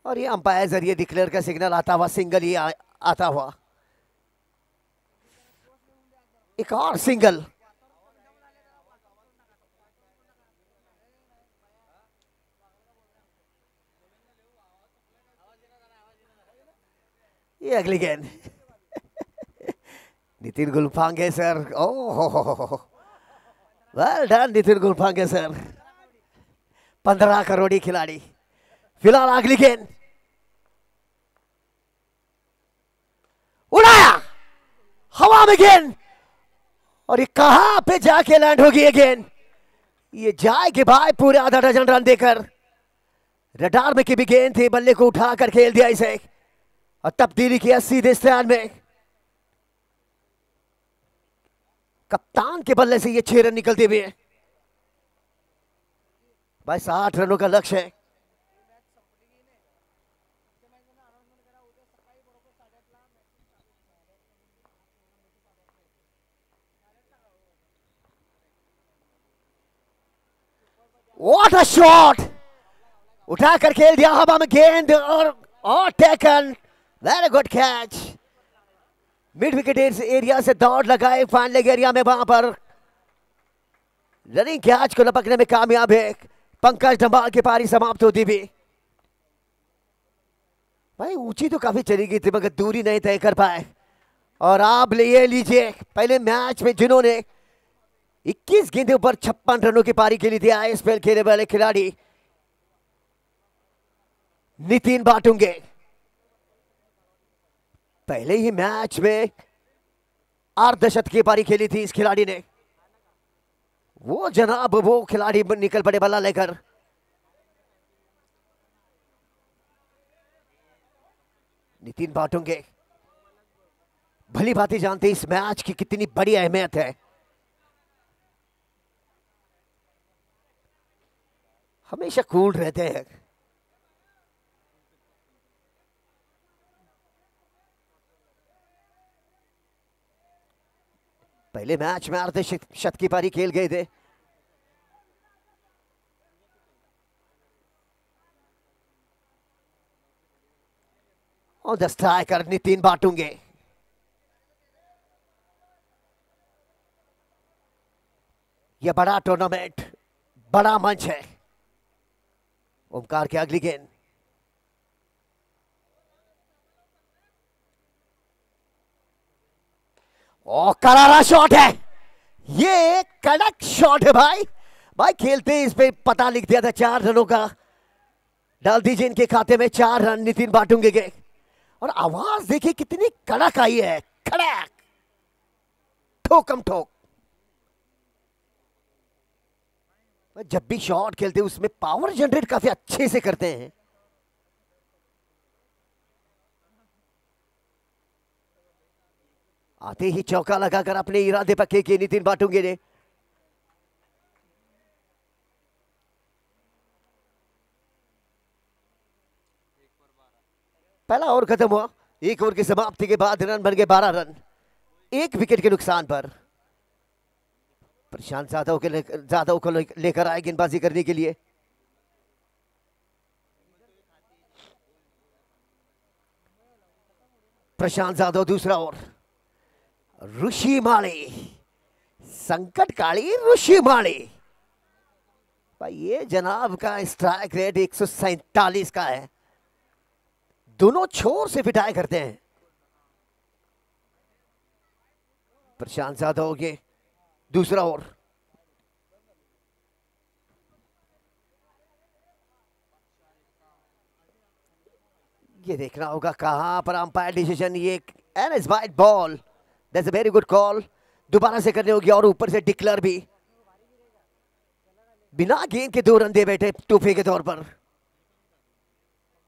और ये अंपायर जरिए डिक्लेयर का सिग्नल आता हुआ. सिंगल ही आता हुआ. एक और सिंगल. ये अगली गेंद. Nitin Gulphange sir. Oh well done Nitin Gulphange sir. 15 करोड़ी खिलाड़ी. फिलहाल अगली गेंद. उड़ाया हवा में गेंद और ये कहां पे जाके लैंड होगी ये गेंद. ये जाएगी भाई पूरे आधा डजन रन देकर. रडार में की भी गेंद थी. बल्ले को उठाकर खेल दिया इसे और तब्दीली किया सीधे स्टैंड में. कप्तान के बल्ले से ये 6 रन निकलते हुए भाई. 60 रनों का लक्ष्य है. What a shot! उठाकर खेल दिया हवा में गेंद और taken. Very good catch. Mid wicket area से दौड़ लगाए फाइन लेग एरिया में. वहां पर रनिंग कैच को लपकने में कामयाब है. पंकज डंबाल की पारी समाप्त होती भी भाई. ऊंची तो काफी चली गई थी मगर दूरी नहीं तय कर पाए. और आप ये लीजिए पहले मैच में जिन्होंने 21 गेंदों पर 56 रनों की पारी खेली थी आईएसपीएल खेलने वाले खिलाड़ी नितिन बाटुंगे. पहले ही मैच में अर्धशत की पारी खेली थी इस खिलाड़ी ने. वो जनाब वो खिलाड़ी निकल पड़े बल्ला लेकर. नितिन बाटुंगे भली भांति जानते इस मैच की कितनी बड़ी अहमियत है. हमेशा कूल रहते हैं. पहले मैच में अर्ध शत की पारी खेल गए थे। और द स्ट्राइकर नितिन बाटुंगे। यह बड़ा टूर्नामेंट, बड़ा मंच है। ओमकार की अगली गेंद, और करारा शॉट है। ये कड़क शॉट है भाई। भाई खेलते इस पे पता लिख दिया था 4 रनों का। डाल दीजिए इनके खाते में 4 रन नितिन बाटुंगे के। और आवाज देखिए कितनी कड़क आई है, कड़क, ठोकम ठोक। जब भी शॉट खेलते हैं उसमें पावर जनरेट काफी अच्छे से करते हैं। आते ही चौका लगाकर अपने इरादे पक्के किए नितिन बाटुंगे ने। पहला ओवर खत्म हुआ। 1 ओवर की समाप्ति के बाद रन बन गए 12 रन, 1 विकेट के नुकसान पर। प्रशांत जाधव को लेकर आए गेंदबाजी करने के लिए। प्रशांत जाधव दूसरा ओवर। ऋषि माली, संकट काली ऋषि माली। भाई ये जनाब का स्ट्राइक रेट 147 का है। दोनों छोर से पिटाई करते हैं। प्रशांत जाधव के दूसरा ओवर। ये देखना होगा कहां पर अंपायर डिसीजन। ये an is wide ball, that's a very good call. दोबारा से करनी होगी और ऊपर से डिक्लेयर भी। बिना गेंद के 2 रन दे बैठे तोहफे के तौर पर।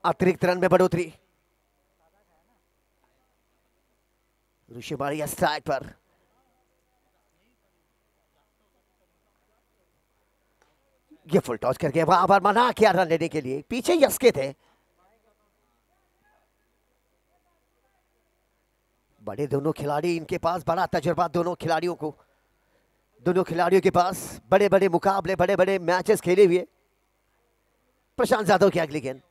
अतिरिक्त रन में बढ़ोतरी। ऋषि माली स्ट्राइक पर। ये फुल टॉस करके वहां पर मना किया रन लेने के लिए। पीछे यस के थे। बड़े दोनों खिलाड़ी, इनके पास बड़ा तजुर्बा। दोनों खिलाड़ियों के पास बड़े बड़े मुकाबले, बड़े बड़े मैचेस खेले हुए। प्रशांत जाधव की अगली गेंद,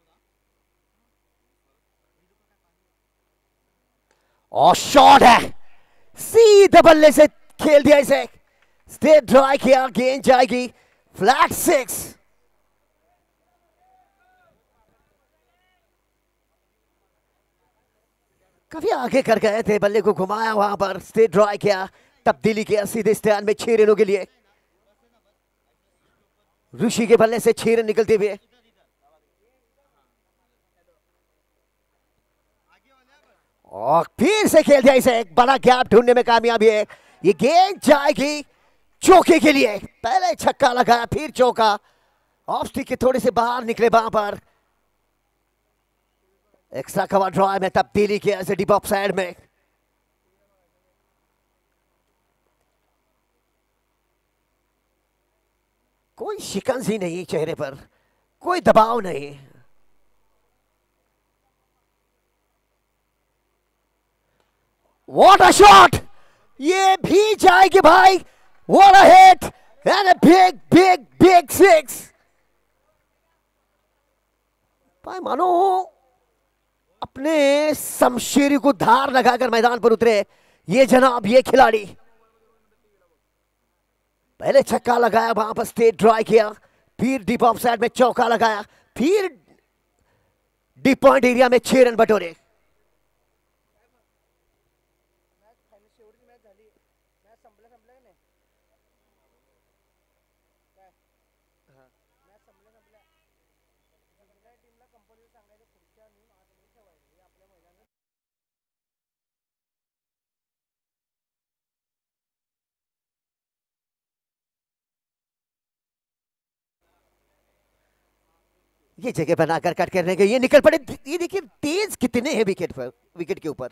और शॉट है। सीधे बल्ले से खेल दिया इसे। स्ट्रेट ड्राइव किया, गेंद जाएगी फ्लैट 6। काफी आगे कर गए थे, बल्ले को घुमाया, वहां पर स्ट्रेट ड्राइव किया, तब्दीली किया सीधे स्टैंड में 6 रनों के लिए। ऋषि के बल्ले से 6 रन निकलते हुए। और फिर से खेल दिया इसे। एक बड़ा गैप ढूंढने में कामयाबी है। ये गेंद जाएगी चौके के लिए। पहले छक्का लगाया, फिर चौका। ऑफ स्टिक के थोड़े से बाहर निकले वहां पर। एक्स्ट्रा कवर ड्राइव में तब्दीली किया इसे डीप ऑफ साइड में। कोई शिकंजी नहीं चेहरे पर, कोई दबाव नहीं। What a shot! ये भी जाएगी भाई। What a hit end a big big big 6। भाई मानो अपने शमशीर को धार लगाकर मैदान पर उतरे ये जनाब, ये खिलाड़ी। पहले छक्का लगाया, वहां पर स्ट्रेट ड्राइव किया, फिर डीप ऑफ साइड में चौका लगाया, फिर डीप पॉइंट एरिया में 6 रन बटोरे। ये जगह बनाकर कट करने के ये निकल पड़े। ये देखिए तेज कितने हैं विकेट पर, विकेट के ऊपर।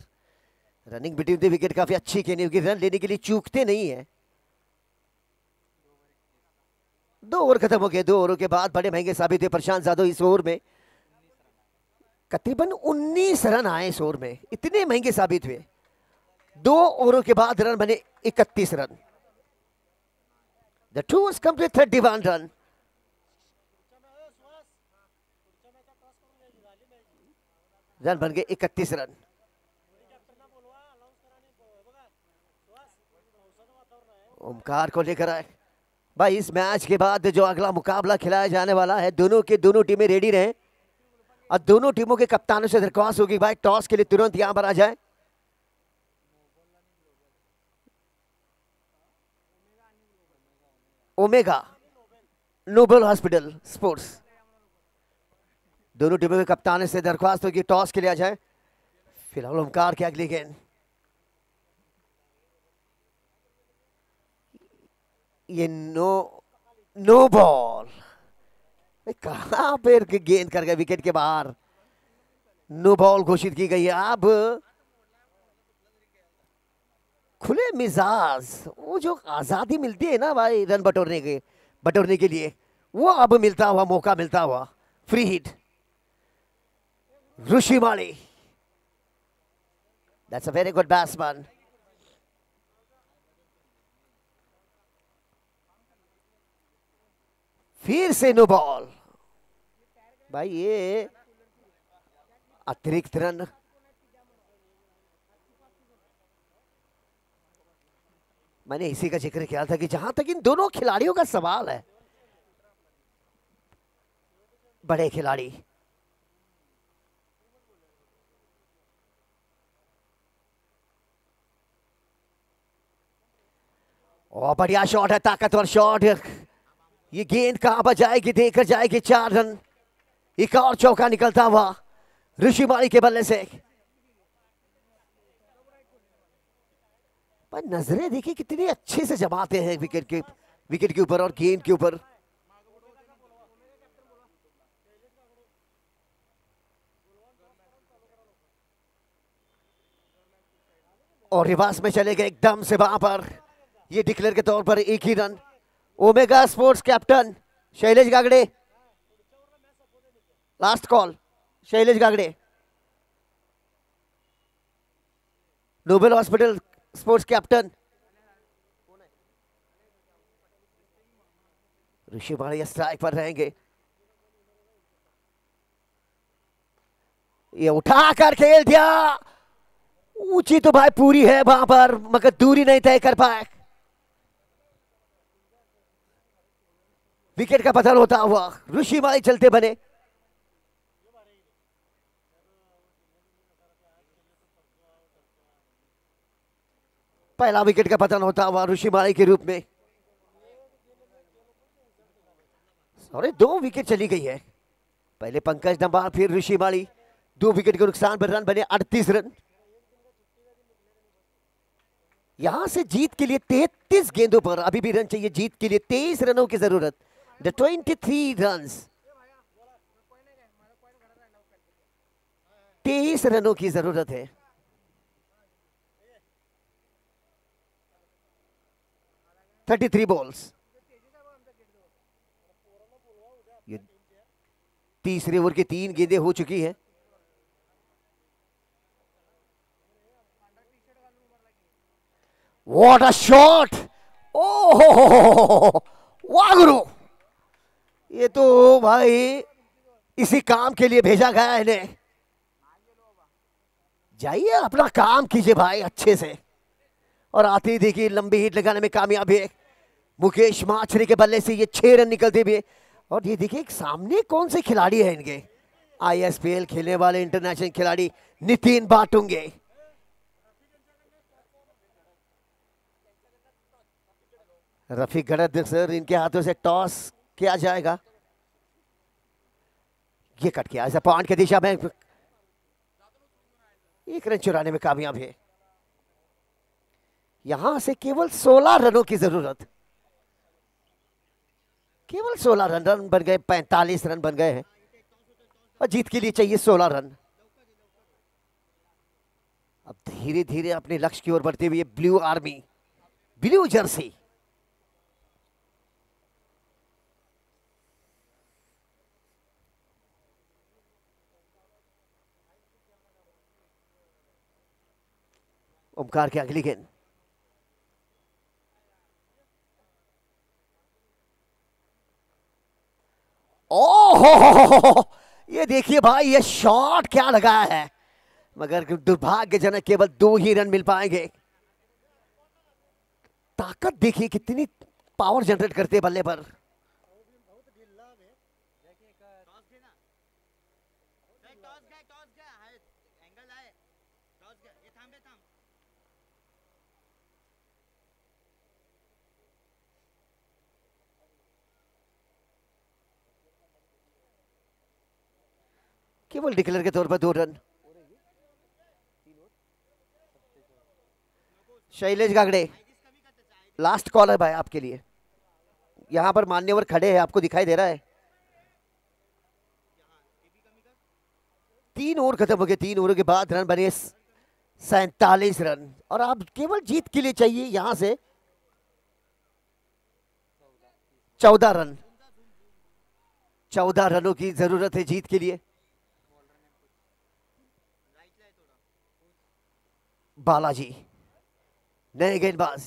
रनिंग बिटवीन द विकेट काफी अच्छी खेली, रन लेने के लिए चूकते नहीं है। 2 ओवर खत्म हो गए। 2 ओवरों के बाद बड़े महंगे साबित हुए प्रशांत जाधव। इस ओवर में तकरीबन 19 रन आए। इस ओवर में इतने महंगे साबित हुए। 2 ओवरों के बाद रन बने 31 run. The tours complete 31 run. Run बन गए 31 रन। ओमकार को लेकर आए भाई। इस मैच के बाद जो अगला मुकाबला खिलाया जाने वाला है, दोनों के दोनों टीमें रेडी रहें और दोनों टीमों के कप्तानों से दरख्वास्त होगी भाई टॉस के लिए तुरंत यहां पर आ जाए। ओमेगा नोबल हॉस्पिटल स्पोर्ट्स, दोनों टीमों के कप्तानों से दरख्वास्त होगी टॉस के लिए आ जाए। फिलहाल ओमकार की अगली गेंद, ये नो बॉल। कहां पर गेंद कर गए विकेट के बाहर। नो बॉल घोषित की गई है। अब खुले मिजाज, वो जो आजादी मिलती है ना भाई रन बटोरने के लिए, वो अब मिलता हुआ मौका मिलता हुआ। Free hit Rishi Mali, that's a very good batsman. फिर से नो बॉल भाई, ये अतिरिक्त रन। मैंने इसी का जिक्र किया था कि जहां तक इन दोनों खिलाड़ियों का सवाल है, बड़े खिलाड़ी और बढ़िया शॉट है, ताकतवर शॉट। ये गेंद कहां पर जाएगी, देकर जाएगी 4 रन। एक और चौका निकलता हुआ ऋषि माली के बल्ले से। पर नजरें देखिए कितनी अच्छे से जमाते हैं विकेट के ऊपर और गेंद के ऊपर। और रिवर्स में चले गए एकदम से वहां पर। ये डिक्लेयर के तौर पर 1 ही run. Omega sports captain Shailesh Gagade, last call Shailesh Gagade. Nobel hospital sports captain Rishi Mali strike पर रहेंगे। ये उठाकर खेल दिया, ऊंची तो भाई पूरी है वहां पर, मगर दूरी नहीं तय कर पाए। विकेट का पतन होता हुआ ऋषि माली चलते बने। पहला विकेट का पतन होता हुआ ऋषि माली के रूप में। सॉरी, 2 विकेट चली गई है। पहले पंकज डंबार फिर ऋषि माली। 2 विकेट के नुकसान पर रन बने 38 रन। यहां से जीत के लिए 33 गेंदों पर अभी भी रन चाहिए। जीत के लिए 23 रनों की जरूरत। द 23 रन्स, 23 रनों की जरूरत है। Thirty 33 balls. ये तीसरे ओवर की 3 गेंदें हो चुकी हैं। What a shot! ओह वाह गुरु, ये तो भाई इसी काम के लिए भेजा गया है इन्हें। जाइए अपना काम कीजिए भाई अच्छे से। और आते ही देखिए लंबी हिट लगाने में कामयाब है मुकेश माछरी के बल्ले से। ये 6 रन निकलते हुए। और ये देखिए सामने कौन से खिलाड़ी हैं इनके, ISPL खेलने वाले इंटरनेशनल खिलाड़ी नितिन बाटुंगे। रफीक गड़द सर, इनके हाथों से टॉस किया जाएगा। ये कट किया ऐसा पॉइंट की दिशा में, 1 रन चुराने में कामयाब है। यहां से केवल 16 रनों की जरूरत। केवल 16 रन। रन बन गए 45 रन बन गए हैं और जीत के लिए चाहिए 16 रन। अब धीरे धीरे अपने लक्ष्य की ओर बढ़ते हुए blue army, blue Jersey. Omkar की अगली गेंद। ओहो, ये देखिए भाई, ये शॉट क्या लगाया है, मगर दुर्भाग्यजनक केवल 2 ही रन मिल पाएंगे। ताकत देखिए कितनी पावर जनरेट करते हैं बल्ले पर। केवल डिक्लेयर के तौर पर 2 run. Shailesh Gagade last call है भाई आपके लिए। यहां पर मान्यवर खड़े हैं, आपको दिखाई दे रहा है। 3 ओवर खत्म हो गए। 3 ओवर के बाद रन बने 47 रन, और आप केवल जीत के लिए चाहिए यहां से 14 रन। 14 रनों की जरूरत है जीत के लिए। बालाजी नए गेंदबाज।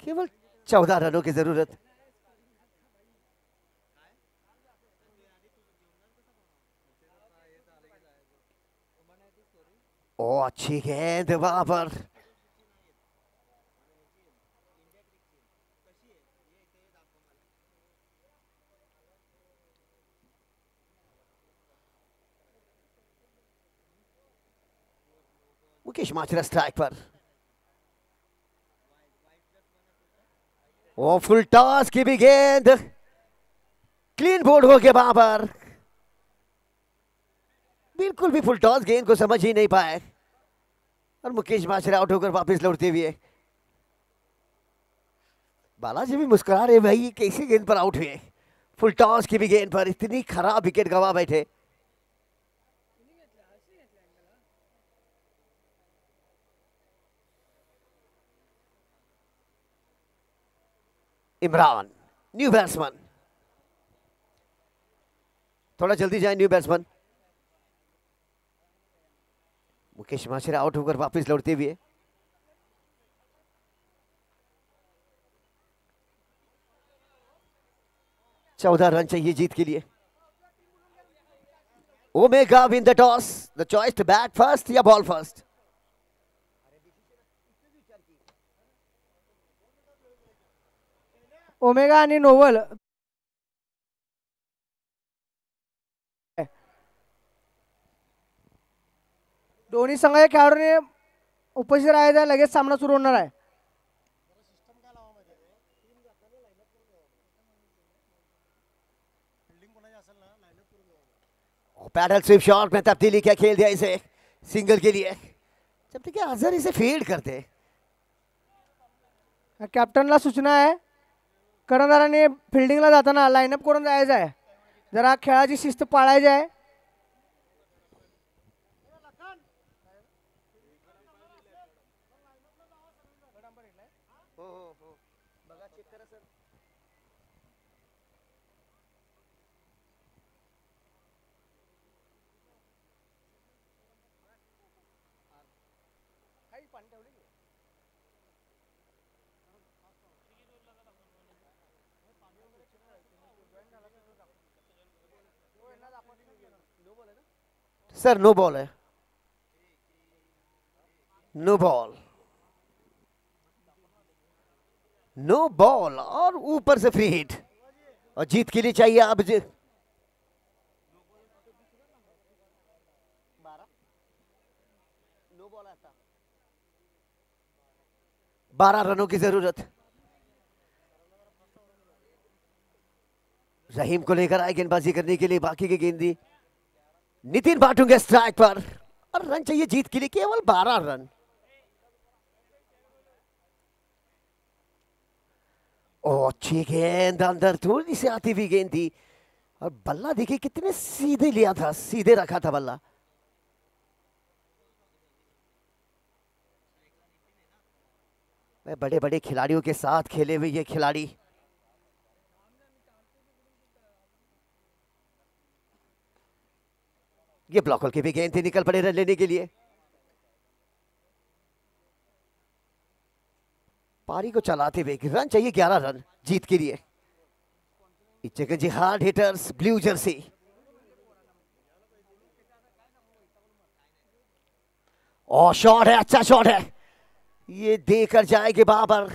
केवल 14 रनों की जरूरत। ओ अच्छी गेंद वहां पर। मुकेश माचरा स्ट्राइक पर। ओ फुल टॉस की भी गेंद, क्लीन बोल्ड हो गया वहां पर। बिल्कुल भी फुल टॉस गेंद को समझ ही नहीं पाए, और मुकेश माचरा आउट होकर वापस लौटते हुए। बालाजी भी मुस्कुरा रहे, भाई कैसी गेंद पर आउट हुए। फुल टॉस की भी गेंद पर इतनी खराब विकेट गवा बैठे। इमरान न्यू बैट्समैन, थोड़ा जल्दी जाए new batsman. Mukesh Machra out होकर वापस लौटते हुए। चौदह रन चाहिए जीत के लिए। Omega win the toss, the choice to bat first या बॉल फर्स्ट।
ओमेगा आणि नोवल दोन्ही संघ खेळाडूने उपस्थित राहायचं, लगेच सामना सुरू होणार आहे.
पैडल स्विप शॉट में तब्दीली क्या खेल दिया इसे सिंगल के लिए, जब तक अजहर इसे फील्ड करते।
कॅप्टनला सूचना आहे, कर्णधाराने फिल्डिंगला जाताना लाईनअप करून जायचं आहे, जरा खेळाची शिस्त पाळायची आहे.
सर नो बॉल है, नो बॉल, नो बॉल, और ऊपर से फ्री हिट, और जीत के लिए चाहिए अब 12 रनों की जरूरत। रहीम को लेकर आए गेंदबाजी करने के लिए, बाकी की गेंदी नितिन बाटूंगे स्ट्राइक पर, और रन चाहिए जीत के लिए केवल 12 रन। ओ अच्छी गेंद, अंदर थोड़ी सी आती हुई गेंद थी, और बल्ला देखिए कितने सीधे लिया था, सीधे रखा था बल्ला। बड़े बड़े खिलाड़ियों के साथ खेले हुए ये खिलाड़ी, ये ब्लॉक होल के भी गेंद थे, निकल पड़े रन लेने के लिए। पारी को चलाते हुए रन चाहिए, 11 रन जीत के लिए। जी हार्ड हिटर्स ब्लू जर्सी। और शॉट है, अच्छा शॉट है, ये देकर जाएंगे बाबर।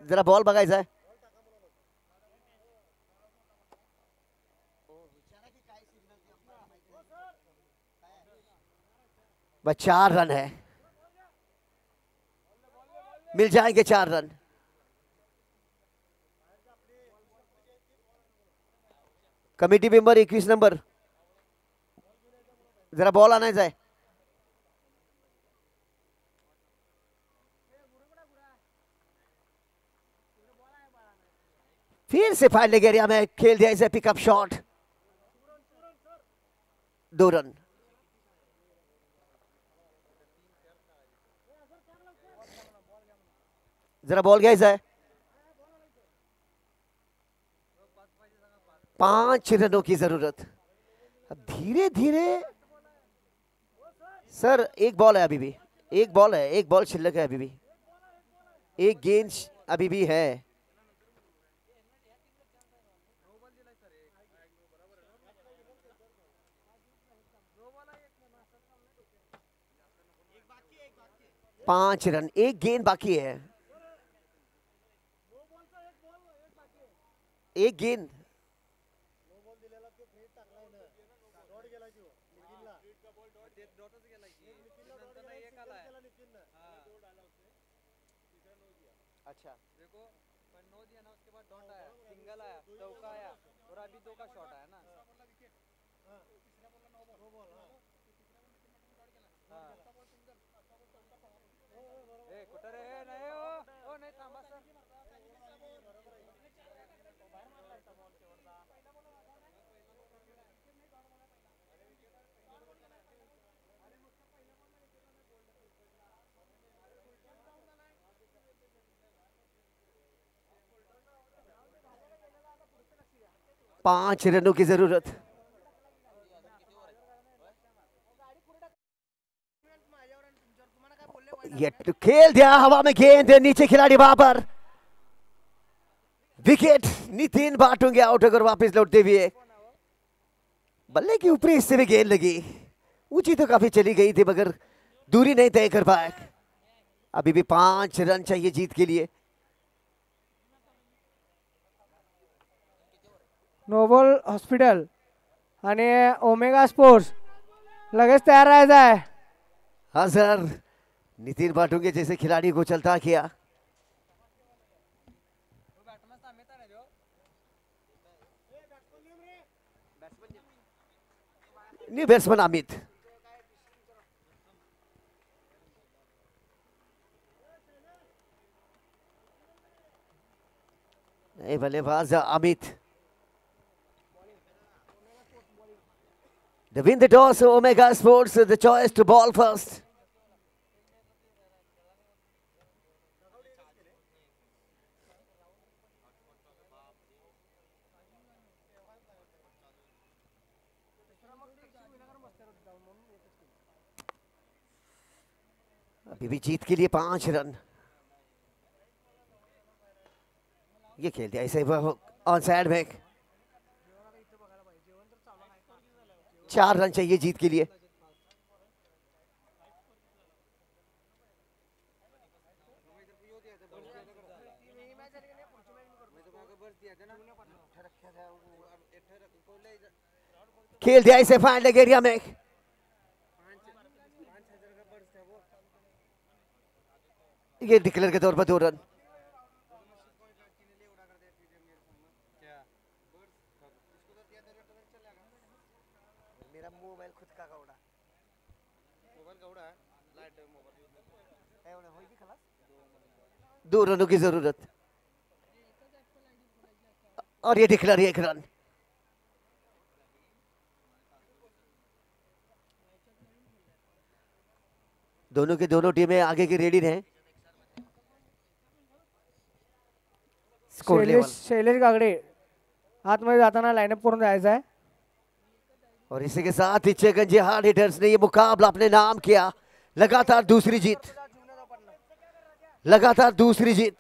जरा बॉल भगाई जाए। बस 4 रन है, मिल जाएंगे 4 रन। कमेटी मेंबर 21 नंबर, जरा बॉल आना जाए। फिर से फाइनल एरिया में खेल दिया इसे, पिकअप शॉट, 2 रन। जरा बॉल गया जाए। 5 रनों की जरूरत। अब धीरे धीरे सर, एक बॉल है अभी भी, एक बॉल है, एक बॉल छिल्लक है अभी भी, एक गेंद अभी भी है। पांच रन, एक गेंद बाकी है, एक गेंद। अच्छा
देखो, पर नो दिया ना, उसके बाद डॉट आया, सिंगल आया, चौका आया, और अभी 2 का शॉट आया ना। ए कुटर है, नहीं ओ नहीं थांबा सर।
5 रनों की जरूरत। ये तो खेल दिया हवा में गेंद, नीचे खिलाड़ी वहां पर, विकेट। नितिन बाटूंगे आउट अगर वापस लौटते हुए। बल्ले के ऊपरी हिस्से में गेंद लगी, ऊंची तो काफी चली गई थी मगर दूरी नहीं तय कर पाए। अभी भी 5 रन चाहिए जीत के लिए।
नोबल हॉस्पिटल आणि ओमेगा स्पोर्ट्स लगेच तयार राहायचं आहे।
हाँ सर, नितिन बाटूंगे जैसे खिलाड़ी को चलता किया। New batsman Amit. नए बल्लेबाज Amit. The win the toss, Omega Sports, the choice to ball first. अभी भी जीत के लिए 5 रन। ये खेल दिया इसे ऑन साइड में। 4 रन चाहिए जीत के लिए। खेल दिया इसे फाइनल एरिया में। ये डिक्लेयर के तौर पर 2 रन। मेरा मोबाइल खुद का उड़ा, मोबाइल का उड़ा है, लाइट मोबाइल 2 रनों की जरूरत। और ये डिक्लेयर 1 रन। दोनों की दोनों टीमें आगे की रेडी हैं। स्कोर लेवल
शैलेश गागडे आतमध्ये जाताना लाईनअप करून जायचं आहे।
और इसी के साथ ही चेकंजी हार्ड हिटर्स ने ये मुकाबला अपने नाम किया। लगातार दूसरी जीत, लगातार दूसरी जीत।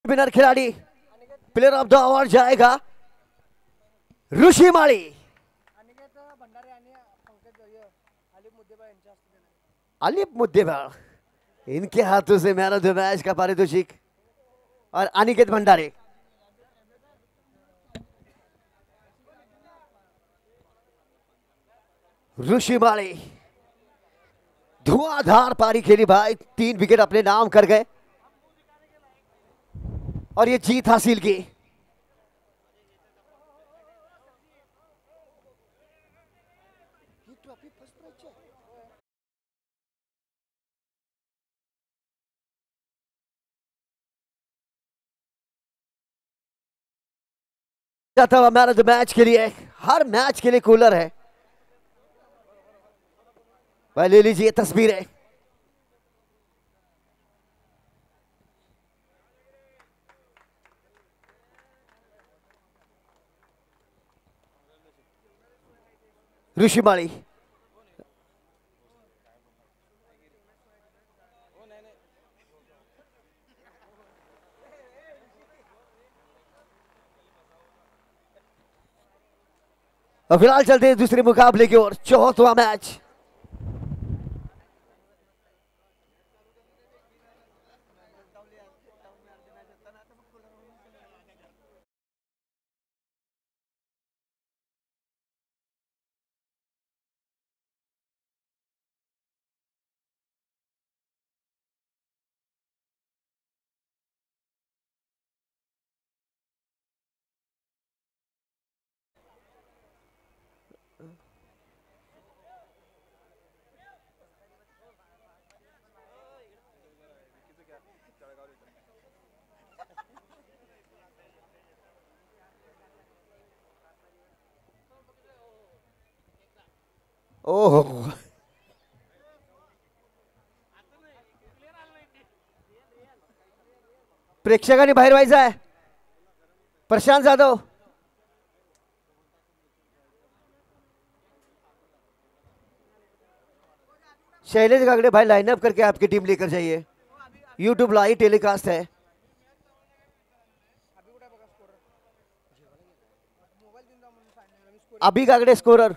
विनर खिलाड़ी प्लेयर ऑफ द अवार्ड जाएगा ऋषि माळी। अलिप मुद्देबाळ इनके हाथों से मैन ऑफ द मैच का पारितोषिक और अनिकेत भंडारे। ऋषि माळी धुआंधार पारी खेली भाई, 3 विकेट अपने नाम कर गए और ये जीत हासिल की। जाता हुआ मैन ऑफ द मैच के लिए, हर मैच के लिए कूलर है भाई, ले लीजिए तस्वीरें। ऋषि माळी और फिलहाल चलते हैं दूसरे मुकाबले की ओर, 4वां मैच। ओहो प्रेक्षकांनी बाहेर व्हायचं आहे। प्रशांत जाधव शैलेश गागड़े भाई लाइनअप करके आपकी टीम लेकर जाइए। यूट्यूब लाइव टेलीकास्ट है। अभी गागड़े स्कोरर